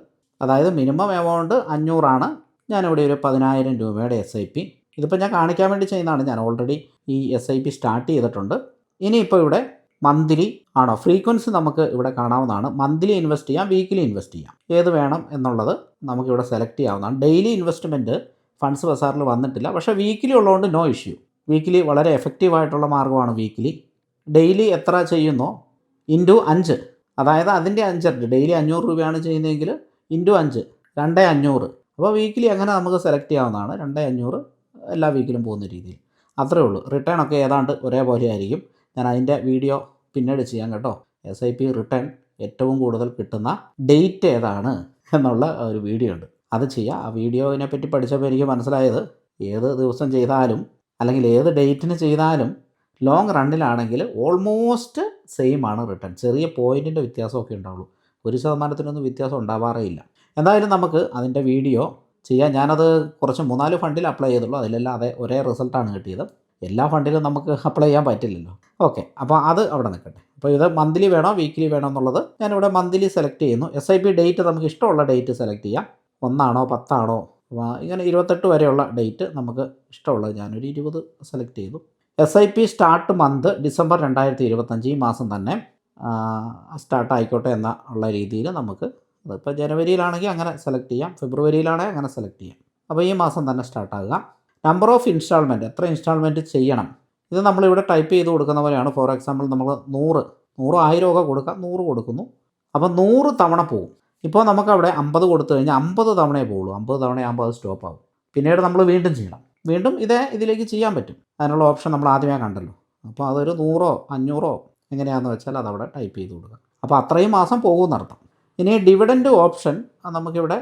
അതായത് മിനിമം എമൗണ്ട് 500 ആണ്. ഞാനിവിടെ ഒരു 10,000 രൂപയുടെ SIP, ഇതിപ്പോൾ ഞാൻ കാണിക്കാൻ വേണ്ടി ചെയ്യുന്നതാണ്. ഞാൻ ഓൾറെഡി ഈ SIP സ്റ്റാർട്ട് ചെയ്തിട്ടുണ്ട്. ഇനിയിപ്പോൾ ഇവിടെ മന്ത്ലി ആണോ ഫ്രീക്വൻസി നമുക്ക് ഇവിടെ കാണാവുന്നതാണ്. മന്ത്ലി ഇൻവെസ്റ്റ് ചെയ്യാം, വീക്കിലി ഇൻവെസ്റ്റ് ചെയ്യാം, ഏത് വേണം എന്നുള്ളത് നമുക്കിവിടെ സെലക്ട് ചെയ്യാവുന്നതാണ്. ഡെയിലി ഇൻവെസ്റ്റ്മെൻറ്റ് ഫണ്ട്സ് ബസാറിൽ വന്നിട്ടില്ല, പക്ഷേ വീക്കിലി ഉള്ളതുകൊണ്ട് നോ ഇഷ്യൂ. വീക്കിലി വളരെ എഫക്റ്റീവായിട്ടുള്ള മാർഗ്ഗമാണ് വീക്കിലി. ഡെയിലി എത്ര ചെയ്യുന്നോ ഇൻറ്റു 5, അതായത് അതിൻ്റെ 5 ഡെയിലി 500 രൂപയാണ് ചെയ്യുന്നതെങ്കിൽ ഇൻറ്റു 5 2500, അപ്പോൾ വീക്കിലി അങ്ങനെ നമുക്ക് സെലക്ട് ചെയ്യാവുന്നതാണ്. 2500 എല്ലാ വീക്കിലും പോകുന്ന രീതിയിൽ. അത്രയേ ഉള്ളൂ. റിട്ടേൺ ഒക്കെ ഏതാണ്ട് ഒരേപോലെ ആയിരിക്കും. ഞാൻ അതിൻ്റെ വീഡിയോ പിന്നീട് ചെയ്യാം കേട്ടോ. SIP റിട്ടേൺ ഏറ്റവും കൂടുതൽ കിട്ടുന്ന ഡേറ്റ് ഏതാണ് എന്നുള്ള ഒരു വീഡിയോ ഉണ്ട്, അത് ചെയ്യാം. ആ വീഡിയോനെ പറ്റി പഠിച്ചപ്പോൾ എനിക്ക് മനസ്സിലായത് ഏത് ദിവസം ചെയ്താലും അല്ലെങ്കിൽ ഏത് ഡേറ്റിന് ചെയ്താലും ലോങ് റണ്ണിലാണെങ്കിൽ ഓൾമോസ്റ്റ് സെയിം ആണ് റിട്ടേൺ. ചെറിയ പോയിൻറ്റിൻ്റെ വ്യത്യാസമൊക്കെ ഉണ്ടാവുള്ളൂ. 1% വ്യത്യാസം ഉണ്ടാവാറേ ഇല്ല. എന്തായാലും നമുക്ക് അതിൻ്റെ വീഡിയോ ചെയ്യാം. ഞാനത് കുറച്ച് 3-4 ഫണ്ടിൽ അപ്ലൈ ചെയ്തുള്ളൂ. അതിലെല്ലാം ഒരേ റിസൾട്ടാണ് കിട്ടിയത്. എല്ലാ ഫണ്ടിലും നമുക്ക് അപ്ലൈ ചെയ്യാൻ പറ്റില്ലല്ലോ. ഓക്കെ, അപ്പോൾ അത് അവിടെ നിൽക്കട്ടെ. അപ്പോൾ ഇത് മന്ത്ലി വേണോ വീക്കിലി വേണോ എന്നുള്ളത് ഞാനിവിടെ മന്ത്ലി സെലക്ട് ചെയ്യുന്നു. SIP ഡേറ്റ് നമുക്ക് ഇഷ്ടമുള്ള ഡേറ്റ് സെലക്ട് ചെയ്യാം. 1 ആണോ 10 ആണോ ഇങ്ങനെ 28 വരെയുള്ള ഡേറ്റ് നമുക്ക് ഇഷ്ടമുള്ളത് ഞാനൊരു 20 സെലക്ട് ചെയ്തു. SIP സ്റ്റാർട്ട് മന്ത് ഡിസംബർ 2025, ഈ മാസം തന്നെ സ്റ്റാർട്ട് ആയിക്കോട്ടെ ഉള്ള രീതിയിൽ നമുക്ക് അതിപ്പോൾ ജനുവരിയിലാണെങ്കിൽ അങ്ങനെ സെലക്ട് ചെയ്യാം, ഫെബ്രുവരിയിലാണെങ്കിൽ അങ്ങനെ സെലക്ട് ചെയ്യാം. അപ്പോൾ ഈ മാസം തന്നെ സ്റ്റാർട്ടാകുക. നമ്പർ ഓഫ് ഇൻസ്റ്റാൾമെൻറ്റ്, എത്ര ഇൻസ്റ്റാൾമെൻറ്റ് ചെയ്യണം, ഇത് നമ്മളിവിടെ ടൈപ്പ് ചെയ്ത് കൊടുക്കുന്ന പോലെയാണ്. ഫോർ എക്സാമ്പിൾ നമ്മൾ 100 1000 ഒക്കെ കൊടുക്കാം, 100 കൊടുക്കുന്നു. അപ്പോൾ 100 തവണ പോകും. ഇപ്പോൾ നമുക്കവിടെ 50 കൊടുത്തു കഴിഞ്ഞാൽ 50 തവണയേ പോകുള്ളൂ. 50 തവണയാകുമ്പോൾ അത് സ്റ്റോപ്പ് ആകും. പിന്നീട് നമ്മൾ വീണ്ടും ചെയ്യണം. വീണ്ടും ഇതിലേക്ക് ചെയ്യാൻ പറ്റും. അതിനുള്ള ഓപ്ഷൻ നമ്മൾ ആദ്യമേ കണ്ടല്ലോ. അപ്പോൾ അതൊരു 100 500 എങ്ങനെയാണെന്ന് വെച്ചാൽ അതവിടെ ടൈപ്പ് ചെയ്ത് കൊടുക്കുക. അപ്പോൾ അത്രയും മാസം പോകുമെന്നർത്ഥം. ഇനി ഡിവിഡൻഡ് ഓപ്ഷൻ നമുക്കിവിടെ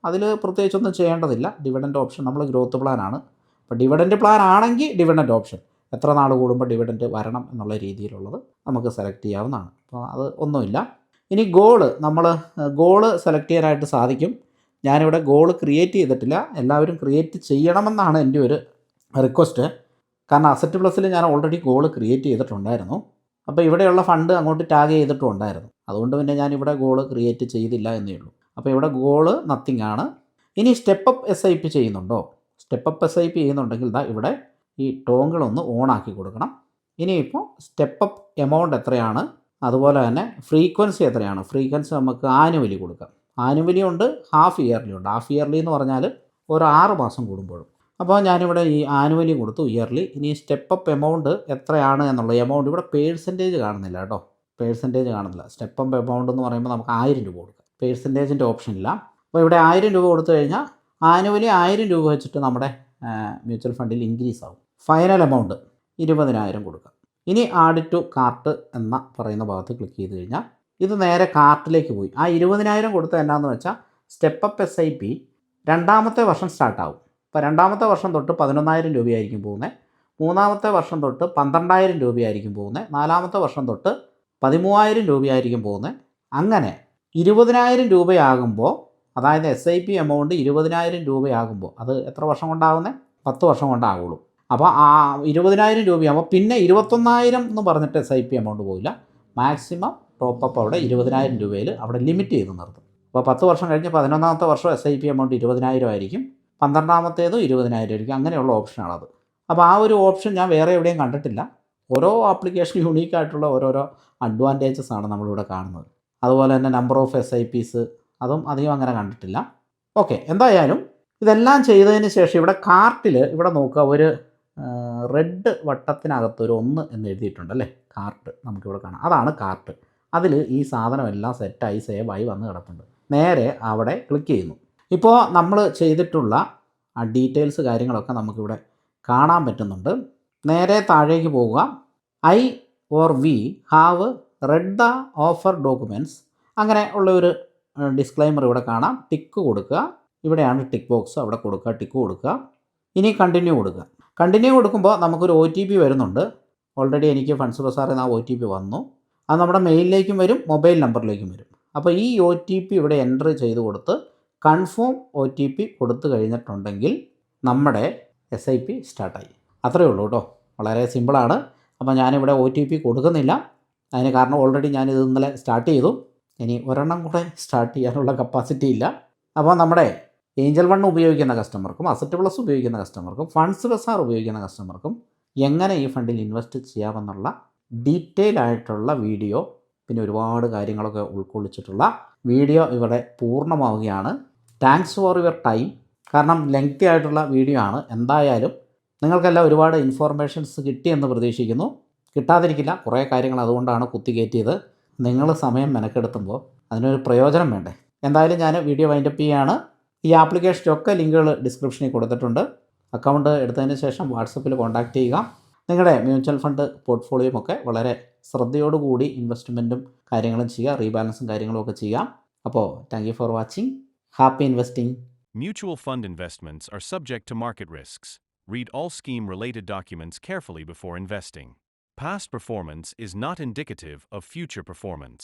അതിൽ പ്രത്യേകിച്ചൊന്നും ചെയ്യേണ്ടതില്ല. ഡിവിഡൻഡ് ഓപ്ഷൻ നമ്മൾ ഗ്രോത്ത് പ്ലാനാണ്. അപ്പോൾ ഡിവിഡൻഡ് പ്ലാൻ ആണെങ്കിൽ ഡിവിഡൻഡ് ഓപ്ഷൻ എത്ര നാൾ കൂടുമ്പോൾ ഡിവിഡൻഡ് വരണം എന്നുള്ള രീതിയിലുള്ളത് നമുക്ക് സെലക്ട് ചെയ്യാവുന്നതാണ്. അപ്പോൾ അത് ഒന്നുമില്ല. ഇനി നമ്മൾ ഗോള് സെലക്ട് ചെയ്യാനായിട്ട് സാധിക്കും. ഞാനിവിടെ ഗോള് ക്രിയേറ്റ് ചെയ്തിട്ടില്ല. എല്ലാവരും ക്രിയേറ്റ് ചെയ്യണമെന്നാണ് എൻ്റെ ഒരു റിക്വസ്റ്റ്. കാരണം അസറ്റ് പ്ലസിൽ ഞാൻ ഓൾറെഡി ഗോള് ക്രിയേറ്റ് ചെയ്തിട്ടുണ്ടായിരുന്നു. അപ്പോൾ ഇവിടെയുള്ള ഫണ്ട് അങ്ങോട്ട് ടാഗ് ചെയ്തിട്ടും ഉണ്ടായിരുന്നു. അതുകൊണ്ട് പിന്നെ ഞാനിവിടെ ഗോള് ക്രിയേറ്റ് ചെയ്തില്ല എന്നേ ഉള്ളൂ. അപ്പോൾ ഇവിടെ ഗോള് നത്തിങ് ആണ്. ഇനി സ്റ്റെപ്പപ്പ് SIP ചെയ്യുന്നുണ്ടോ? സ്റ്റെപ്പപ്പ് SIP ചെയ്യുന്നുണ്ടെങ്കിൽ ഇവിടെ ഈ ടോങ്കിളൊന്ന് ഓണാക്കി കൊടുക്കണം. ഇനിയിപ്പോൾ സ്റ്റെപ്പപ്പ് എമൗണ്ട് എത്രയാണ്, അതുപോലെ തന്നെ ഫ്രീക്വൻസി എത്രയാണ്. ഫ്രീക്വൻസി നമുക്ക് ആനുവലി കൊടുക്കാം. ആനുവലി ഉണ്ട്, ഹാഫ് ഇയർലി ഉണ്ട്. ഹാഫ് ഇയർലി എന്ന് പറഞ്ഞാൽ ഒരു 6 മാസം കൂടുമ്പോഴും. അപ്പോൾ ഞാനിവിടെ ഈ ആനുവലി കൊടുത്തു, ഇയർലി. ഇനി സ്റ്റെപ്പപ്പ് എമൗണ്ട് എത്രയാണ് എന്നുള്ള എമൗണ്ട് ഇവിടെ പേഴ്സൻറ്റേജ് കാണുന്നില്ല കേട്ടോ. പേഴ്സൻറ്റേജ് കാണുന്നില്ല. സ്റ്റെപ്പപ്പ് എമൗണ്ട് എന്ന് പറയുമ്പോൾ നമുക്ക് 1000 രൂപ കൊടുക്കാം. പേഴ്സൻറ്റേജിൻ്റെ ഓപ്ഷൻ ഇല്ല. അപ്പോൾ ഇവിടെ 1000 രൂപ കൊടുത്തു കഴിഞ്ഞാൽ ആനുവലി 1000 രൂപ വെച്ചിട്ട് നമ്മുടെ മ്യൂച്വൽ ഫണ്ടിൽ ഇൻക്രീസ് ആവും. ഫൈനൽ എമൗണ്ട് 20,000 കൊടുക്കാം. ഇനി ആഡ് ടു കാർട്ട് എന്ന പറയുന്ന ഭാഗത്ത് ക്ലിക്ക് ചെയ്ത് കഴിഞ്ഞാൽ ഇത് നേരെ കാർട്ടിലേക്ക് പോയി. ആ 20,000 കൊടുത്ത എന്നാന്ന് വെച്ചാൽ സ്റ്റെപ്പപ്പ് SIP 2ാമത്തെ വർഷം സ്റ്റാർട്ടാവും. അപ്പോൾ 2ാമത്തെ വർഷം തൊട്ട് 11,000 രൂപയായിരിക്കും പോകുന്നത്. 3ാമത്തെ വർഷം തൊട്ട് 12,000 രൂപയായിരിക്കും പോകുന്നത്. 4ാമത്തെ വർഷം തൊട്ട് 13,000 രൂപയായിരിക്കും പോകുന്നത്. അങ്ങനെ 20,000 രൂപയാകുമ്പോൾ, അതായത് SIP എമൗണ്ട് 20,000 രൂപയാകുമ്പോൾ, അത് എത്ര വർഷം കൊണ്ടാകുന്നത്? 10 വർഷം കൊണ്ടാകുള്ളൂ. അപ്പോൾ ആ 20,000 രൂപയാകുമ്പോൾ പിന്നെ 21,000 എന്ന് പറഞ്ഞിട്ട് SIP എമൗണ്ട് പോയില്ല. മാക്സിമം ടോപ്പപ്പ് അവിടെ 20,000 രൂപയിൽ അവിടെ ലിമിറ്റ് ചെയ്ത് നിർത്തും. അപ്പോൾ 10 വർഷം കഴിഞ്ഞ് 11ാമത്തെ വർഷം SIP എമൗണ്ട് 20,000 ആയിരിക്കും. 12ാമത്തേതും 20,000 ആയിരിക്കും. അങ്ങനെയുള്ള ഓപ്ഷനാണത്. അപ്പോൾ ആ ഒരു ഓപ്ഷൻ ഞാൻ വേറെ എവിടെയും കണ്ടിട്ടില്ല. ഓരോ ആപ്ലിക്കേഷൻ യൂണീക്കായിട്ടുള്ള ഓരോരോ അഡ്വാൻറ്റേജസ് ആണ് നമ്മളിവിടെ കാണുന്നത്. അതുപോലെ തന്നെ നമ്പർ ഓഫ് SIPs അതും അധികം അങ്ങനെ കണ്ടിട്ടില്ല. ഓക്കെ, എന്തായാലും ഇതെല്ലാം ചെയ്തതിന് ശേഷം ഇവിടെ കാർട്ടിൽ ഇവിടെ നോക്കുക, ഒരു റെഡ് വട്ടത്തിനകത്തൊരു 1 എന്ന് എഴുതിയിട്ടുണ്ട് അല്ലേ, കാർട്ട് നമുക്കിവിടെ കാണാം. അതാണ് കാർട്ട്. അതിൽ ഈ സാധനമെല്ലാം സെറ്റായി സേവായി വന്ന് കിടപ്പുണ്ട്. നേരെ അവിടെ ക്ലിക്ക് ചെയ്യുന്നു. ഇപ്പോൾ നമ്മൾ ചെയ്തിട്ടുള്ള ആ ഡീറ്റെയിൽസ് കാര്യങ്ങളൊക്കെ നമുക്കിവിടെ കാണാൻ പറ്റുന്നുണ്ട്. നേരെ താഴേക്ക് പോവുക. I or we have read the offer documents, അങ്ങനെ ഉള്ള ഒരു ഡിസ്ക്ലൈമർ ഇവിടെ കാണാം. ടിക്ക് കൊടുക്കുക. ഇവിടെയാണ് ടിക്ക് ബോക്സ്, അവിടെ കൊടുക്കുക, ടിക്ക് കൊടുക്കുക. ഇനി കണ്ടിന്യൂ കൊടുക്കുക. കണ്ടിന്യൂ കൊടുക്കുമ്പോൾ നമുക്കൊരു OTP വരുന്നുണ്ട്. ഓൾറെഡി എനിക്ക് ഫണ്ട്സ് ബസാറിൽ നിന്ന് ആ OTP വന്നു. അത് നമ്മുടെ മെയിലിലേക്കും വരും, മൊബൈൽ നമ്പറിലേക്കും വരും. അപ്പോൾ ഈ OTP ഇവിടെ എൻ്റർ ചെയ്ത് കൊടുത്ത് കൺഫേം OTP കൊടുത്തു കഴിഞ്ഞിട്ടുണ്ടെങ്കിൽ നമ്മുടെ SIP സ്റ്റാർട്ടായി. അത്രയേ ഉള്ളൂ കേട്ടോ. വളരെ സിമ്പിളാണ്. അപ്പോൾ ഞാനിവിടെ OTP കൊടുക്കുന്നില്ല. അതിന് കാരണം ഓൾറെഡി ഞാനിത് ഇന്നലെ സ്റ്റാർട്ട് ചെയ്തു. ഇനി ഒരെണ്ണം കൂടെ സ്റ്റാർട്ട് ചെയ്യാനുള്ള കപ്പാസിറ്റി ഇല്ല. അപ്പോൾ നമ്മുടെ ഏഞ്ചൽ വൺ ഉപയോഗിക്കുന്ന കസ്റ്റമർക്കും അസറ്റ് പ്ലസ് ഉപയോഗിക്കുന്ന കസ്റ്റമർക്കും ഫണ്ട്സ് ബസാർ ഉപയോഗിക്കുന്ന കസ്റ്റമർക്കും എങ്ങനെ ഈ ഫണ്ടിൽ ഇൻവെസ്റ്റ് ചെയ്യാമെന്നുള്ള ഡീറ്റെയിൽ ആയിട്ടുള്ള വീഡിയോ, പിന്നെ ഒരുപാട് കാര്യങ്ങളൊക്കെ ഉൾക്കൊള്ളിച്ചിട്ടുള്ള വീഡിയോ ഇവിടെ പൂർണ്ണമാവുകയാണ്. Thanks for your time. കാരണം ലെങ്തി ആയിട്ടുള്ള വീഡിയോ ആണ്. എന്തായാലും നിങ്ങൾക്കെല്ലാം ഒരുപാട് ഇൻഫോർമേഷൻസ് കിട്ടിയെന്ന് പ്രതീക്ഷിക്കുന്നു. കിട്ടാതിരിക്കില്ല, കുറേ കാര്യങ്ങൾ അതുകൊണ്ടാണ് കുത്തിക്കയറ്റിയത്. നിങ്ങൾ സമയം മെനക്കെടുത്തുമ്പോൾ അതിനൊരു പ്രയോജനം വേണ്ടേ. എന്തായാലും ഞാൻ വീഡിയോ വൈൻഡപ്പ് ചെയ്യുകയാണ്. ഈ ആപ്ലിക്കേഷനൊക്കെ ലിങ്കുകൾ ഡിസ്ക്രിപ്ഷനിൽ കൊടുത്തിട്ടുണ്ട്. അക്കൗണ്ട് എടുത്തതിന് ശേഷം വാട്സപ്പിൽ കോൺടാക്റ്റ് ചെയ്യുക. നിങ്ങളുടെ മ്യൂച്വൽ ഫണ്ട് പോർട്ട്ഫോളിയോയും ഒക്കെ വളരെ ശ്രദ്ധയോടുകൂടി ഇൻവെസ്റ്റ്മെൻറ്റും കാര്യങ്ങളും ചെയ്യുക, റീബാലൻസും കാര്യങ്ങളും ഒക്കെ ചെയ്യാം. അപ്പോൾ thank you for watching. Happy investing. Mutual fund investments are subject to market risks. Read all scheme-related documents carefully before investing. Past performance is not indicative of future performance.